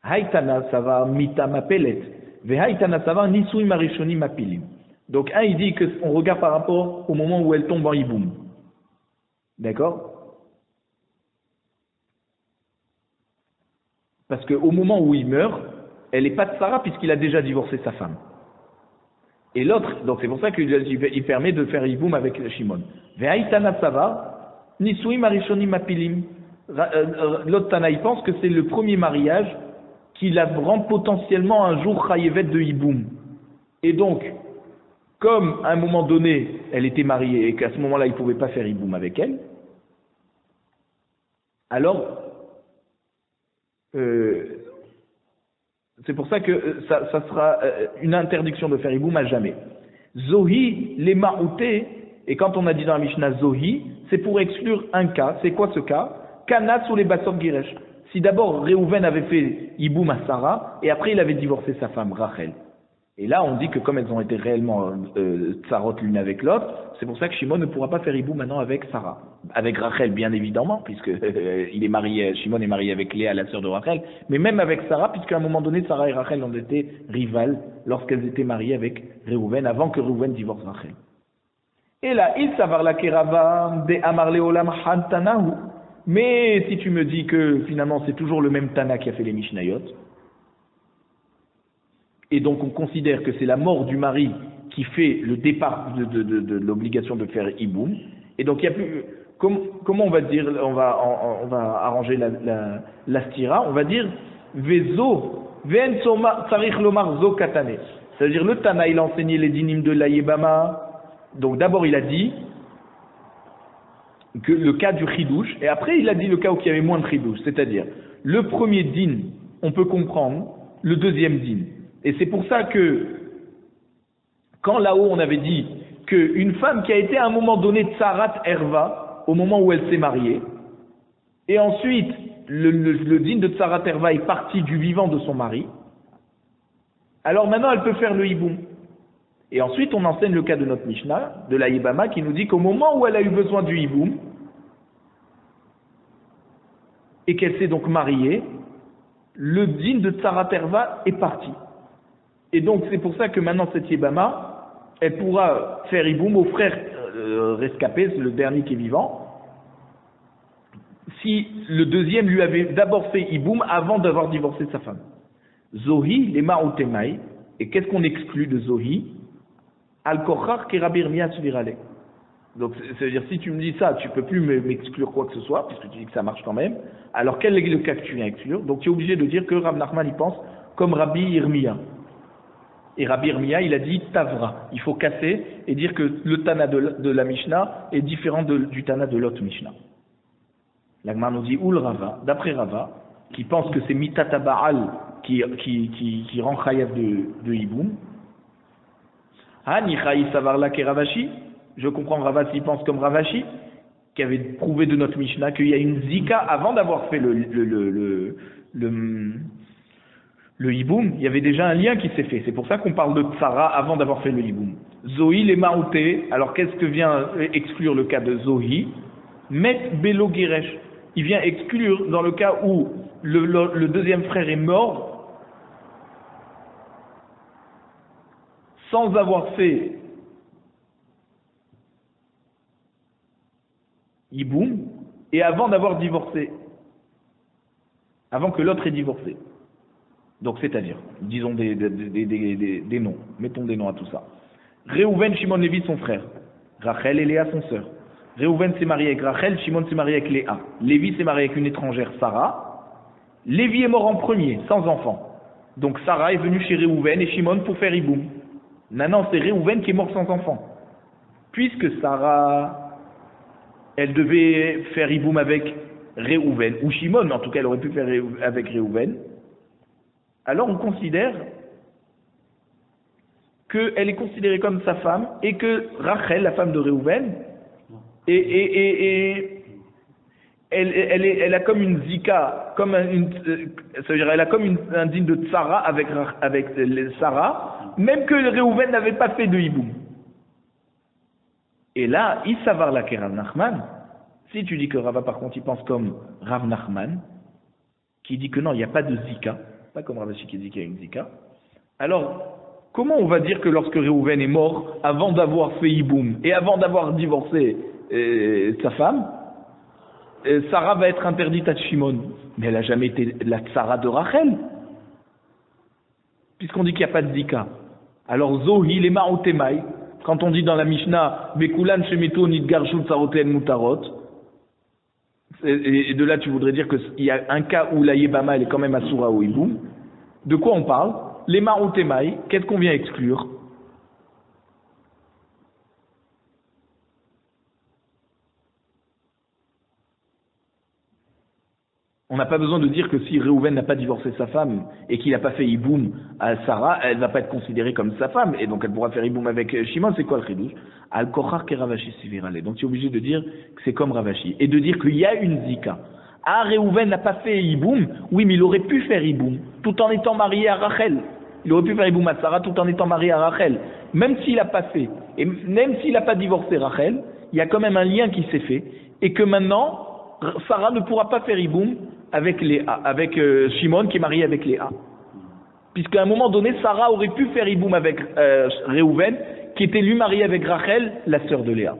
Haïtana savar mitama pelet, ve haïtana savar nisui marishoni mapilim. Donc un il dit qu'on regarde par rapport au moment où elle tombe en hiboum. D'accord? Parce qu'au moment où il meurt, elle n'est pas de Sarah puisqu'il a déjà divorcé sa femme. Et l'autre, donc c'est pour ça qu'il permet de faire hiboum avec Shimon. Ve'aïtana Sava, nisui marishoni mapilim. L'autre Tana, il pense que c'est le premier mariage qui la rend potentiellement un jour chayevet de hiboum. Et donc, comme à un moment donné, elle était mariée et qu'à ce moment-là, il ne pouvait pas faire hiboum avec elle, alors c'est pour ça que ça sera une interdiction de faire hiboum à jamais. Zohi, les maouté, et quand on a dit dans la Mishnah Zohi, c'est pour exclure un cas. C'est quoi ce cas? Kanat ou les Bassot Giresh. Si d'abord Réhouven avait fait hiboum à Sarah, et après il avait divorcé sa femme Rachel. Et là on dit que comme elles ont été réellement tsarot l'une avec l'autre, c'est pour ça que Shimon ne pourra pas faire hiboum maintenant avec Sarah. Avec Rachel bien évidemment, puisque il est marié, Shimon est marié avec Léa, la sœur de Rachel, mais même avec Sarah, puisqu'à un moment donné Sarah et Rachel ont été rivales lorsqu'elles étaient mariées avec Réhouven, avant que Réhouven divorce Rachel. Et là, il savar la kerava de amar leolam hantanahu. Mais si tu me dis que finalement c'est toujours le même Tana qui a fait les Mishnayot, et donc on considère que c'est la mort du mari qui fait le départ de l'obligation de faire hiboum, et donc il y a plus, comment on va dire, on va arranger la stira, on va dire vezo ven soma tsarich lomar zo katane, c'est-à-dire le Tana il a enseigné les dinim de la Yébama, donc d'abord il a dit que le cas du chidouche, et après il a dit le cas où il y avait moins de chidouche, c'est-à-dire le premier din, on peut comprendre, le deuxième din. Et c'est pour ça que, quand là-haut on avait dit qu'une femme qui a été à un moment donné tsarat erva, au moment où elle s'est mariée, et ensuite le din de tsarat erva est parti du vivant de son mari, alors maintenant elle peut faire le hiboum. Et ensuite, on enseigne le cas de notre Mishnah, de la Yébama, qui nous dit qu'au moment où elle a eu besoin du hiboum, et qu'elle s'est donc mariée, le din de Tsarat Erva est parti. Et donc, c'est pour ça que maintenant, cette Yébama, elle pourra faire hiboum au frère rescapé, c'est le dernier qui est vivant, si le deuxième lui avait d'abord fait hiboum avant d'avoir divorcé sa femme. Zohi, les ma'outemai, et qu'est-ce qu'on exclut de Zohi? Al-Kochar ki Rabbi Irmia Suvirale. Donc, c'est-à-dire, si tu me dis ça, tu ne peux plus m'exclure quoi que ce soit, puisque tu dis que ça marche quand même. Alors, quel est le cas que tu viens exclure? Donc, tu es obligé de dire que Rav Nachman y pense comme Rabbi Irmia. Et Rabbi Irmia, il a dit Tavra. Il faut casser et dire que le Tana de la Mishnah est différent du Tana de l'autre Mishnah. L'Agmar nous dit Oul Rava, d'après Rava, qui pense que c'est Mitata Baal qui rend Chayav de Hiboum. Je comprends Rava s'il pense comme Ravashi, qui avait prouvé de notre Mishnah qu'il y a une zika avant d'avoir fait le hiboum. Il y avait déjà un lien qui s'est fait. C'est pour ça qu'on parle de tsara avant d'avoir fait le hiboum. Zohi les maouté. Alors qu'est-ce que vient exclure le cas de Zohi? Met belo giresh. Il vient exclure dans le cas où le deuxième frère est mort sans avoir fait hiboum et avant d'avoir divorcé, avant que l'autre ait divorcé. Donc c'est-à-dire, disons des noms, mettons des noms à tout ça. Réhouven, Shimon, Lévi, son frère. Rachel et Léa, son sœur. Réhouven s'est marié avec Rachel, Shimon s'est marié avec Léa. Lévi s'est marié avec une étrangère, Sarah. Lévi est mort en premier, sans enfant. Donc Sarah est venue chez Réhouven et Shimon pour faire Iboum. Maintenant, c'est Réhouven qui est mort sans enfant. Puisque Sarah, elle devait faire Iboum avec Réhouven, ou Shimon, mais en tout cas elle aurait pu faire avec Réhouven, alors on considère qu'elle est considérée comme sa femme et que Rachel, la femme de Réhouven, elle a comme une zika, c'est-à-dire elle a comme un digne de Tsara avec Sarah, même que Réhouven n'avait pas fait de Hiboum. Et là, il savar la Rav Nachman. Si tu dis que Rava par contre il pense comme Rav Nachman, qui dit que non, il n'y a pas de zika, pas comme Ravashi qui dit qu'il y a une zika, alors comment on va dire que lorsque Réhouven est mort, avant d'avoir fait Hiboum et avant d'avoir divorcé sa femme, Sarah va être interdite à Shimon? Mais elle n'a jamais été la tsara de Rachel, puisqu'on dit qu'il n'y a pas de zika. Alors Zohi les Maotemai, quand on dit dans la Mishnah Bekulan Shemeto Nidgarshul Tsaroten Mutarot, et de là tu voudrais dire qu'il y a un cas où la Yebama elle est quand même Asura ou Hiboum. De quoi on parle? Les Maotemai, qu'est-ce qu'on vient exclure? On n'a pas besoin de dire que si Réhouven n'a pas divorcé sa femme et qu'il n'a pas fait Hiboum à Sarah, elle ne va pas être considérée comme sa femme, et donc elle pourra faire Hiboum avec Shimon. C'est quoi le chidouche? Al-Kochar ke Ravashi Sivirale. Donc tu es obligé de dire que c'est comme Ravashi, et de dire qu'il y a une zika. Ah, Réhouven n'a pas fait Hiboum, oui, mais il aurait pu faire Hiboum, tout en étant marié à Rachel. Il aurait pu faire Hiboum à Sarah tout en étant marié à Rachel. Même s'il n'a pas fait, et même s'il n'a pas divorcé Rachel, il y a quand même un lien qui s'est fait, et que maintenant, Sarah ne pourra pas faire Hiboum avec Shimon qui est marié avec Léa. Puisqu'à un moment donné, Sarah aurait pu faire Hiboum avec Réhouven, qui était lui marié avec Rachel, la sœur de Léa.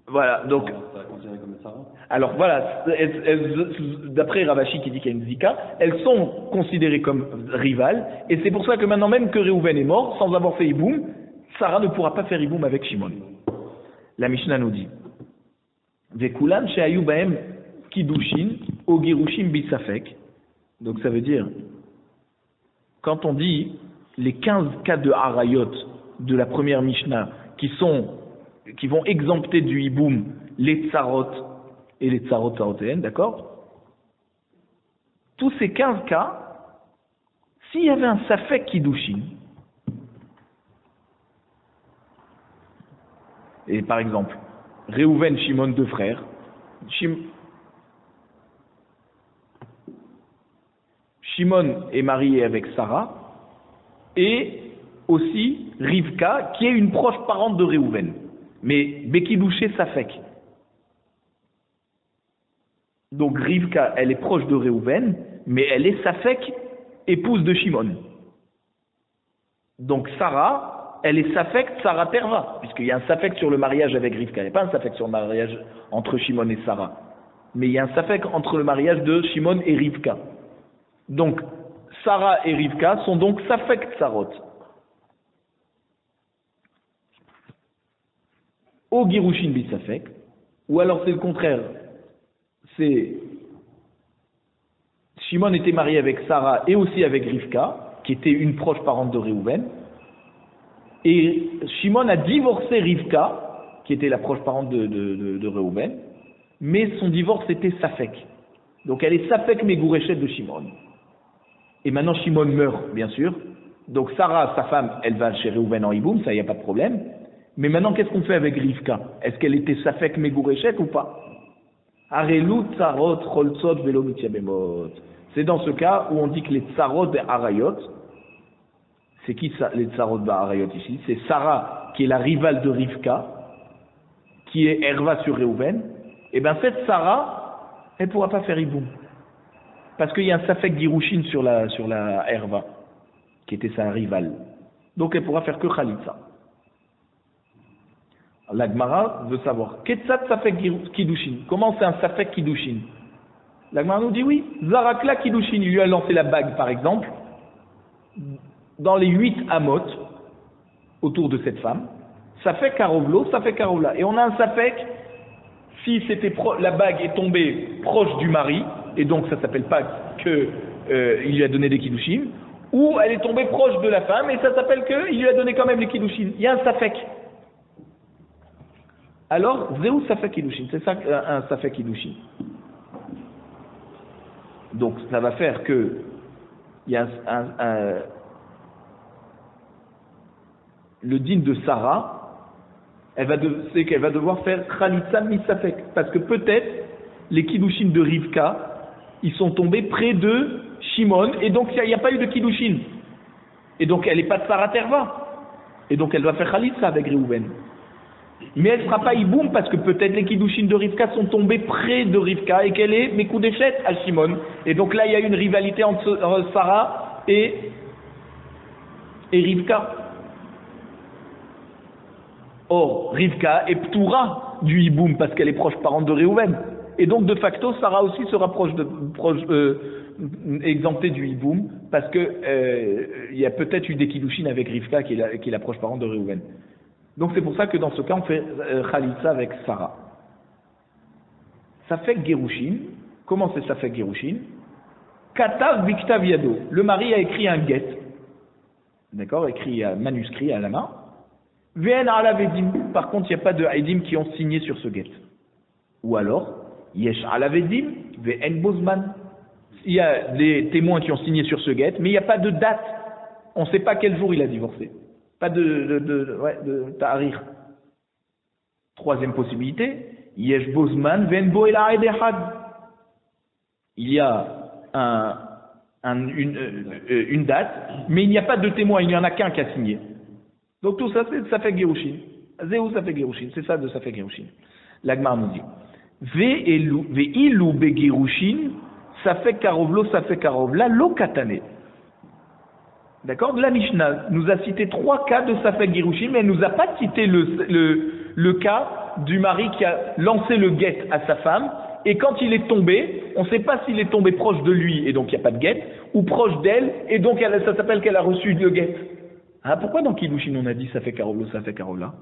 Voilà, donc. Alors voilà, d'après Ravashi qui dit qu'il y a une zika, elles sont considérées comme rivales, et c'est pour ça que maintenant, même que Réhouven est mort, sans avoir fait Hiboum, Sarah ne pourra pas faire Hiboum avec Shimon. La Mishnah nous dit Vekulan she'ayu bahem Kidushin, Ogirushim Bisafek. Donc ça veut dire, quand on dit les 15 cas de Harayot de la première Mishnah qui vont exempter du Hiboum les Tsarot et les Tsarot Tsarotéennes, d'accord? Tous ces 15 cas, s'il y avait un Safek Kidushin, et par exemple, Réhouven, Shimon, deux frères, Shimon est marié avec Sarah, et aussi Rivka, qui est une proche parente de Réhouven, mais Bekidouché Safek. Donc Rivka, elle est proche de Réhouven, mais elle est Safek, épouse de Shimon. Donc Sarah, elle est Safek Sarah Terva, puisqu'il y a un Safek sur le mariage avec Rivka. Il n'y a pas un Safek sur le mariage entre Shimon et Sarah, mais il y a un Safek entre le mariage de Shimon et Rivka. Donc, Sarah et Rivka sont donc Safek Tsarot. Au Girushin Bisafek, ou alors c'est le contraire, c'est Shimon était marié avec Sarah et aussi avec Rivka, qui était une proche parente de Réhouven, et Shimon a divorcé Rivka, qui était la proche parente de Réhouven, mais son divorce était Safek. Donc elle est Safek Megourechet de Shimon. Et maintenant Shimon meurt, bien sûr. Donc Sarah, sa femme, elle va chez Réhouven en Hiboum, ça, il n'y a pas de problème. Mais maintenant, qu'est-ce qu'on fait avec Rivka? Est-ce qu'elle était Safek Megourechet ou pas? Arelu Tsarot Cholzot Velo Mitziabemot. C'est dans ce cas où on dit que les Tsarot de Harayot, c'est qui les Tsarot de Harayot ici? C'est Sarah, qui est la rivale de Rivka, qui est Herva sur Réhouven. Et bien cette Sarah, elle ne pourra pas faire Hiboum. Parce qu'il y a un Safek Girushin sur la Herva, qui était sa rivale. Donc elle pourra faire que Khalitsa. La Gemara veut savoir, Ketsat Safek Kidushin, comment c'est un Safek Kidushin? La Gemara nous dit oui, Zarakla Kidushin, il lui a lancé la bague par exemple, dans les 8 amot, autour de cette femme, Safek Karovlo, Safek Karovla. Et on a un Safek, si la bague est tombée proche du mari, et donc ça s'appelle pas que il lui a donné des kiddushin, ou elle est tombée proche de la femme, et ça s'appelle qu'il lui a donné quand même les kiddushin. Il y a un safek. Alors, zéou safek kiddushin, c'est ça un safek kiddushin. Donc ça va faire que il y a le din de Sarah, c'est qu'elle va devoir faire Khalitsa misafek, parce que peut-être les kiddushin de Rivka, ils sont tombés près de Shimon, et donc il n'y a pas eu de kiddushin. Et donc elle n'est pas de Sarah Terva. Et donc elle doit faire Khalitsa avec Réhouven. Mais elle ne fera pas Iboum, parce que peut-être les kiddushin de Rivka sont tombés près de Rivka, et qu'elle est Mekudeshet à Shimon. Et donc là il y a une rivalité entre Sarah et Rivka. Or, Rivka est Ptoura du Hiboum parce qu'elle est proche parente de Réhouven. Et donc, de facto, Sarah aussi sera exemptée du Hiboum parce que il y a peut-être eu des kiddushin avec Rivka qui est la proche parente de Réhouven. Donc, c'est pour ça que dans ce cas, on fait Khalitsa avec Sarah. Ça fait Gerushin. Comment c'est ça fait Gerushin? Katav Biktav Yado. Le mari a écrit un get. D'accord? Écrit un manuscrit à la main. V'en ala vedim. Par contre, il n'y a pas de edim qui ont signé sur ce get. Ou alors, yesh ala vedim, v'en bozman. Il y a des témoins qui ont signé sur ce get, mais il n'y a pas de date. On ne sait pas quel jour il a divorcé. Pas de ta'arir. Troisième possibilité, yesh bozman, v'en bo el ha'ed echad. Il y a une date, mais il n'y a pas de témoin, il n'y en a qu'un qui a signé. Donc tout ça, ça fait Gerushin. Zéou, ça fait Gerushin. C'est ça de ça fait Gerushin. L'Agmar nous dit Ve'ilu be Gerushin, ça fait Karovlo, ça fait Karovla, lo katane. D'accord? La Mishnah nous a cité 3 cas de Safek Gerushin, mais elle nous a pas cité le cas du mari qui a lancé le guet à sa femme, et quand il est tombé, on ne sait pas s'il est tombé proche de lui, et donc il n'y a pas de guet, ou proche d'elle, et donc ça s'appelle qu'elle a reçu le guet. Ah, pourquoi dans Kiddushin on a dit ça fait Karovlo, ça fait Karovla?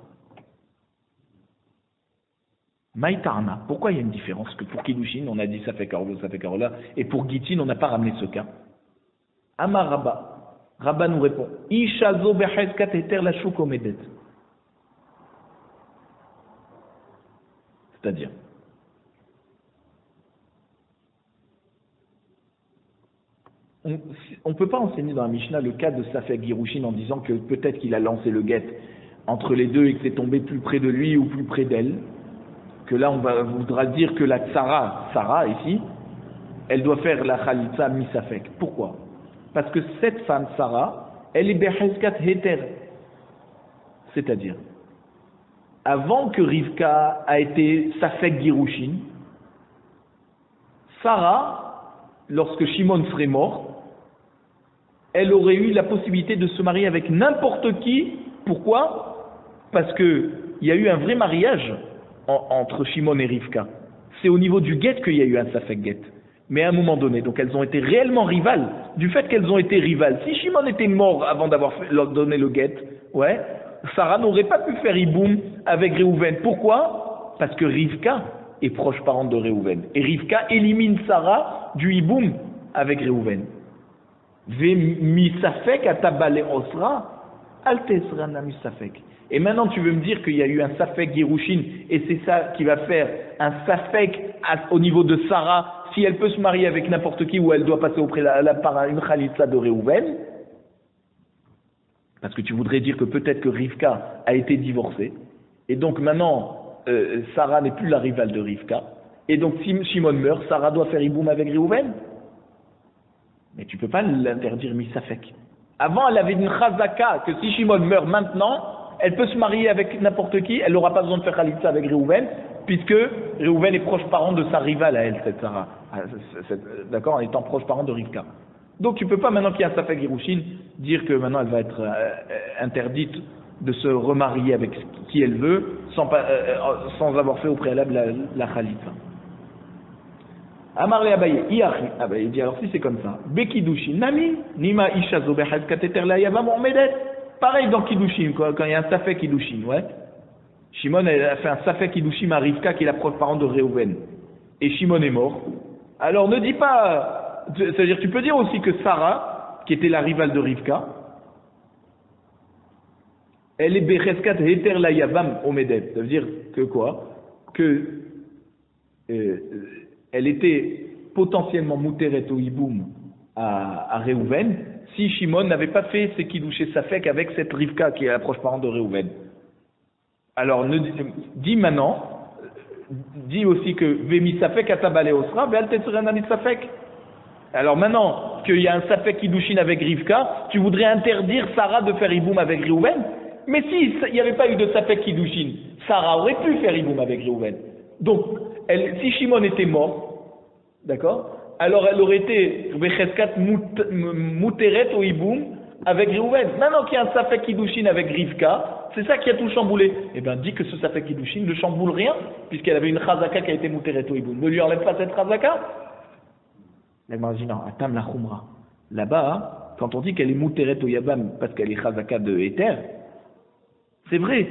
Maïtarna, pourquoi il y a une différence que pour Kiddushin on a dit ça fait Karovlo, ça fait Karovla, et pour Gittin on n'a pas ramené ce cas? Amar Rabba. Rabba nous répond Ishazo behezkat eter la shukomedet. C'est-à-dire, on ne peut pas enseigner dans la Mishnah le cas de Safek Gerushin en disant que peut-être qu'il a lancé le guet entre les deux et que c'est tombé plus près de lui ou plus près d'elle. Que là, on voudra dire que la Sarah ici, elle doit faire la Khalitsa mi-Safek. Pourquoi? Parce que cette femme, Sarah, elle est Behezkat Heter. C'est-à-dire, avant que Rivka a été Safek Gerushin, Sarah, lorsque Shimon serait mort, elle aurait eu la possibilité de se marier avec n'importe qui. Pourquoi? Parce qu'il y a eu un vrai mariage entre Shimon et Rivka. C'est au niveau du guet qu'il y a eu un Safek guet. Mais à un moment donné, donc elles ont été réellement rivales. Du fait qu'elles ont été rivales, si Shimon était mort avant d'avoir leur donné le guet, Sarah n'aurait pas pu faire Iboum avec Réhouven. Pourquoi? Parce que Rivka est proche parente de Réhouven. Et Rivka élimine Sarah du Iboum avec Réhouven. Et maintenant tu veux me dire qu'il y a eu un Safek Gerushin et c'est ça qui va faire un Safek au niveau de Sarah si elle peut se marier avec n'importe qui ou elle doit passer auprès par une Khalitsa de Réhouven? Parce que tu voudrais dire que peut-être que Rivka a été divorcée et donc maintenant Sarah n'est plus la rivale de Rivka et donc si Shimon meurt, Sarah doit faire Iboum avec Réhouven? Mais tu ne peux pas l'interdire mi-Safek. Avant, elle avait une chazaka que si Shimon meurt maintenant, elle peut se marier avec n'importe qui, elle n'aura pas besoin de faire Khalitsa avec Réhouven, puisque Réhouven est proche parent de sa rivale à elle, cette Sarah. D'accord, en étant proche parent de Rivka. Donc tu ne peux pas, maintenant qu'il y a un Safek Gerushin, dire que maintenant elle va être interdite de se remarier avec qui elle veut, sans avoir fait au préalable la Khalitsa. Amar le Abaye, Abaye dit alors si c'est comme ça, Bekidushin Nami, Nima Ishazo Behaz Kateter la Yava Mohamedet. Pareil dans Kiddushin, quand il y a un Safek Kiddushin, Shimon a fait un Safek Kiddushin à Rivka qui est la proche parente de Réhouven. Et Shimon est mort. Alors ne dis pas, c'est-à-dire tu peux dire aussi que Sarah, qui était la rivale de Rivka, elle est Becheskat Heter la Yavam Omedet. Ça veut dire que quoi? Que elle était potentiellement Mouteret au Hiboum à Réhouven, si Shimon n'avait pas fait ses kidouché Safek avec cette Rivka qui est la proche parente de Réhouven. Alors dis maintenant, dis aussi que Vemi Safek Atabale Osra, Ve'al Tetzerenanit Safek. Alors maintenant qu'il y a un Safek Kiddushin avec Rivka, tu voudrais interdire Sarah de faire Hiboum avec Réhouven? Mais si il n'y avait pas eu de Safek Kiddushin, Sarah aurait pu faire Hiboum avec Réhouven. Donc, si Shimon était mort, d'accord, alors elle aurait été Becheskat Mouteret au Hiboum avec Réhouven. Maintenant qu'il y a un Safek Kiddushin avec Rivka, c'est ça qui a tout chamboulé. Eh bien, dis que ce Safek Kiddushin ne chamboule rien, puisqu'elle avait une Chazaka qui a été Mouteret au Hiboum. Ne lui enlève pas cette Chazaka. L'Agmara dit non, Atam la Khumra. Là-bas, quand on dit qu'elle est Mouteret au Yabam parce qu'elle est Chazaka de Éther, c'est vrai.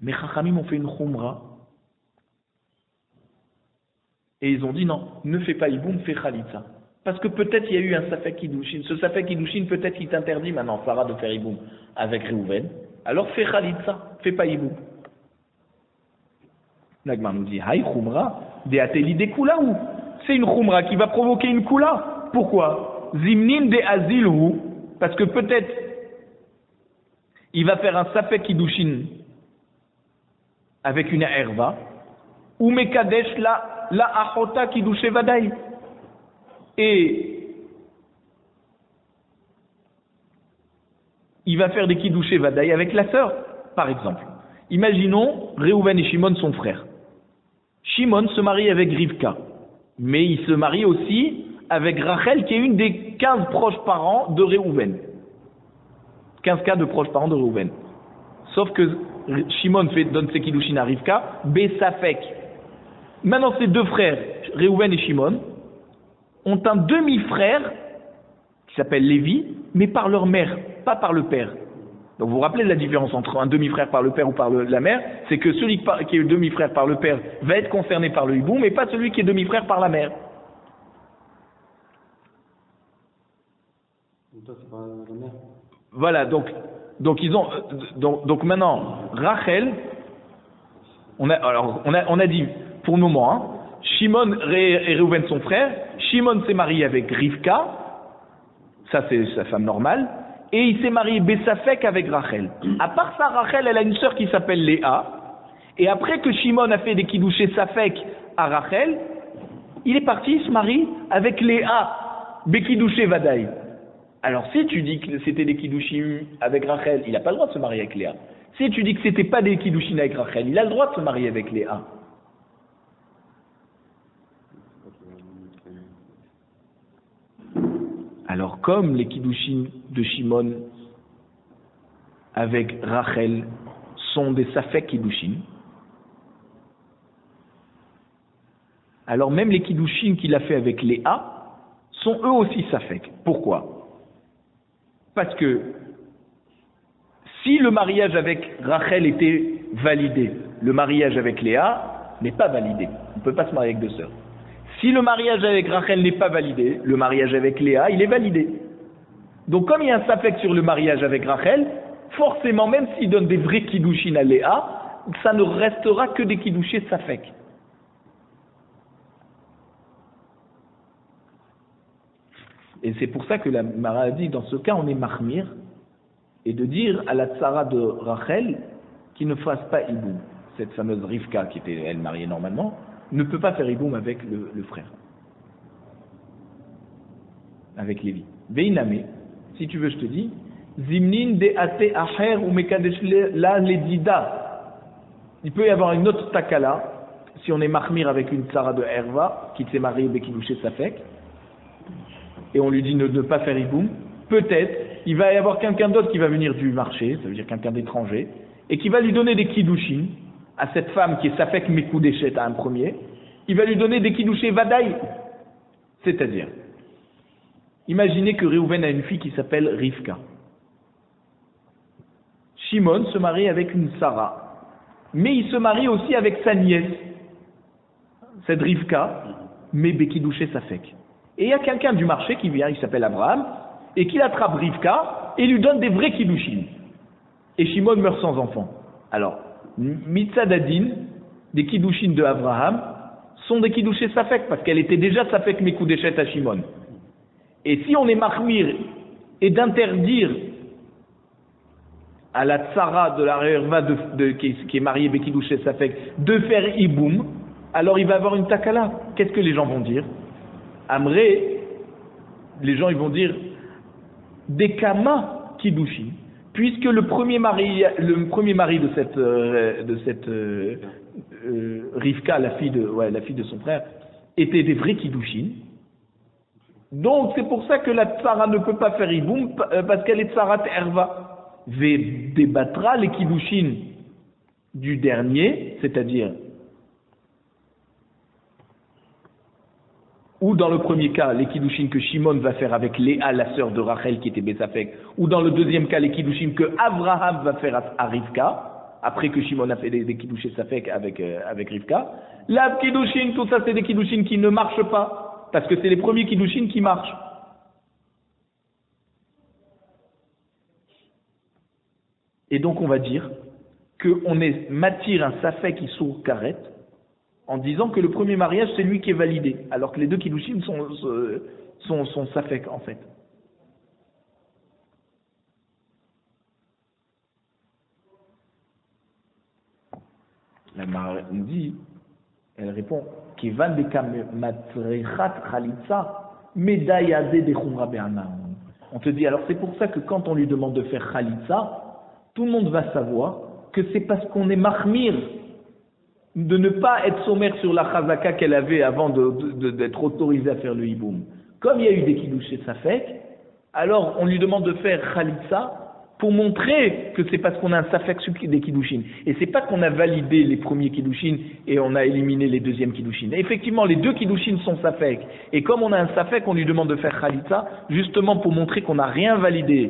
Mais Chachamim ont fait une Khumra. Et ils ont dit non, ne fais pas Hiboum, fais Khalitza. Parce que peut-être il y a eu un Safek Kiddushin. Ce Safek Kiddushin, peut-être qu'il t'interdit maintenant, Sarah, de faire Hiboum avec Réhouven. Alors fais Khalitza, fais pas Hiboum. L'Agmar nous dit, Haï Khumra, de Ateli de Kulaou. C'est une Khumra qui va provoquer une Kula. Pourquoi? Zimnin de Azilhu, parce que peut-être il va faire un Safek Kiddushin avec une Herva, ou Mekadesh la Achota Kiddushe Vadaï. Et il va faire des Kiddushe Vadaï avec la sœur, par exemple. Imaginons, Réhouven et Shimon sont frères. Shimon se marie avec Rivka, mais il se marie aussi avec Rachel, qui est une des 15 proches parents de Réhouven. 15 cas de proches parents de Réhouven. Sauf que Shimon donne ses Kiddushin à Rivka, Besafek. Maintenant, ces deux frères, Réhouven et Shimon, ont un demi-frère qui s'appelle Lévi, mais par leur mère, pas par le père. Donc vous vous rappelez de la différence entre un demi-frère par le père ou par la mère? C'est que celui qui est demi-frère par le père va être concerné par le hiboum, mais pas celui qui est demi-frère par la mère. Toi, c'est pas la mère. Voilà, donc ils ont donc maintenant Rachel, on a dit pour le moment, hein, Shimon et Réhouven sont frères. Shimon s'est marié avec Rivka, ça c'est sa femme normale, et il s'est marié Bessafek avec Rachel. À part ça, Rachel, elle a une sœur qui s'appelle Léa, et après que Shimon a fait des kiddouché Safek à Rachel, il est parti, il se marie avec Léa, Bekidouché Vadaï. Alors si tu dis que c'était des kiddouchim avec Rachel, il n'a pas le droit de se marier avec Léa. Si tu dis que c'était pas des kiddouchim avec Rachel, il a le droit de se marier avec Léa. Alors comme les kiddouchim de Shimon avec Rachel sont des Safek kiddouchim, alors même les kiddouchim qu'il a fait avec Léa sont eux aussi Safek. Pourquoi? Parce que si le mariage avec Rachel était validé, le mariage avec Léa n'est pas validé. On ne peut pas se marier avec deux sœurs. Si le mariage avec Rachel n'est pas validé, le mariage avec Léa, il est validé. Donc comme il y a un safek sur le mariage avec Rachel, forcément, même s'il donne des vrais kiddushin à Léa, ça ne restera que des kiddushés safek. Et c'est pour ça que la Mara a dit, dans ce cas, on est mahmir, et de dire à la tsara de Rachel qu'il ne fasse pas hiboum. Cette fameuse Rivka, qui était elle mariée normalement, ne peut pas faire hiboum avec le frère, avec Lévi. Veiname, si tu veux, je te dis, Zimnin de ate acher ou mekadesh la ledida. Il peut y avoir une autre takala, si on est mahmir avec une tsara de Herva, qui s'est mariée bekidouché safek, et on lui dit de ne pas faire hiboum, peut-être, il va y avoir quelqu'un d'autre qui va venir du marché, ça veut dire quelqu'un d'étranger, et qui va lui donner des kiddushin à cette femme qui est safek mekoudeshet à un premier, il va lui donner des kiddouché vadaï. C'est-à-dire, imaginez que Réhouven a une fille qui s'appelle Rivka. Shimon se marie avec une Sarah, mais il se marie aussi avec sa nièce, cette Rivka, mais Bekidouché Safek. Et il y a quelqu'un du marché qui vient, il s'appelle Abraham, et qui attrape Rivka et lui donne des vrais Kiddushin. Et Shimon meurt sans enfant. Alors, Mitzadadin, des Kiddushin de Abraham, sont des Kiddushin Safek, parce qu'elle était déjà Safek Mekudeshet à Shimon. Et si on est Mahmir et d'interdire à la Tzara de la Réerva qui est mariée Bekidouché Safek de faire Iboum, alors il va avoir une takala. Qu'est-ce que les gens vont dire? Amré, les gens ils vont dire des Kama Kiddushin, puisque le premier mari de cette Rivka, la fille de son frère, était des vrais Kiddushin. Donc c'est pour ça que la Tzara ne peut pas faire Iboum, parce qu'elle est Tzarat Erva. Débattra les Kiddushin du dernier, c'est-à-dire, ou dans le premier cas, les Kiddushin que Shimon va faire avec Léa, la sœur de Rachel qui était Bessafek, ou dans le deuxième cas, les Kiddushin que Abraham va faire à Rivka, après que Shimon a fait des Kiddushin Safek avec Rivka. La Kiddushin, tout ça, c'est des Kiddushin qui ne marchent pas, parce que c'est les premiers Kiddushin qui marchent. Et donc on va dire qu'on est matir un Safek qui sourd Karet, en disant que le premier mariage c'est lui qui est validé, alors que les deux Kiddushin sont Safek en fait. La Mara dit, elle répond, Kevan de Matrechat Khalitsa, Medayade de Khumra Be'ana. On te dit, alors c'est pour ça que quand on lui demande de faire Khalitsa, tout le monde va savoir que c'est parce qu'on est mahmir de ne pas être sommaire sur la chazaka qu'elle avait avant d'être autorisée à faire le hiboum. Comme il y a eu des Kiddushin Safek, alors on lui demande de faire Khalitsa pour montrer que c'est parce qu'on a un Safek des Kiddushin. Et c'est pas qu'on a validé les premiers Kiddushin et on a éliminé les deuxièmes Kiddushin. Et effectivement, les deux Kiddushin sont Safek. Et comme on a un Safek, on lui demande de faire Khalitsa, justement pour montrer qu'on n'a rien validé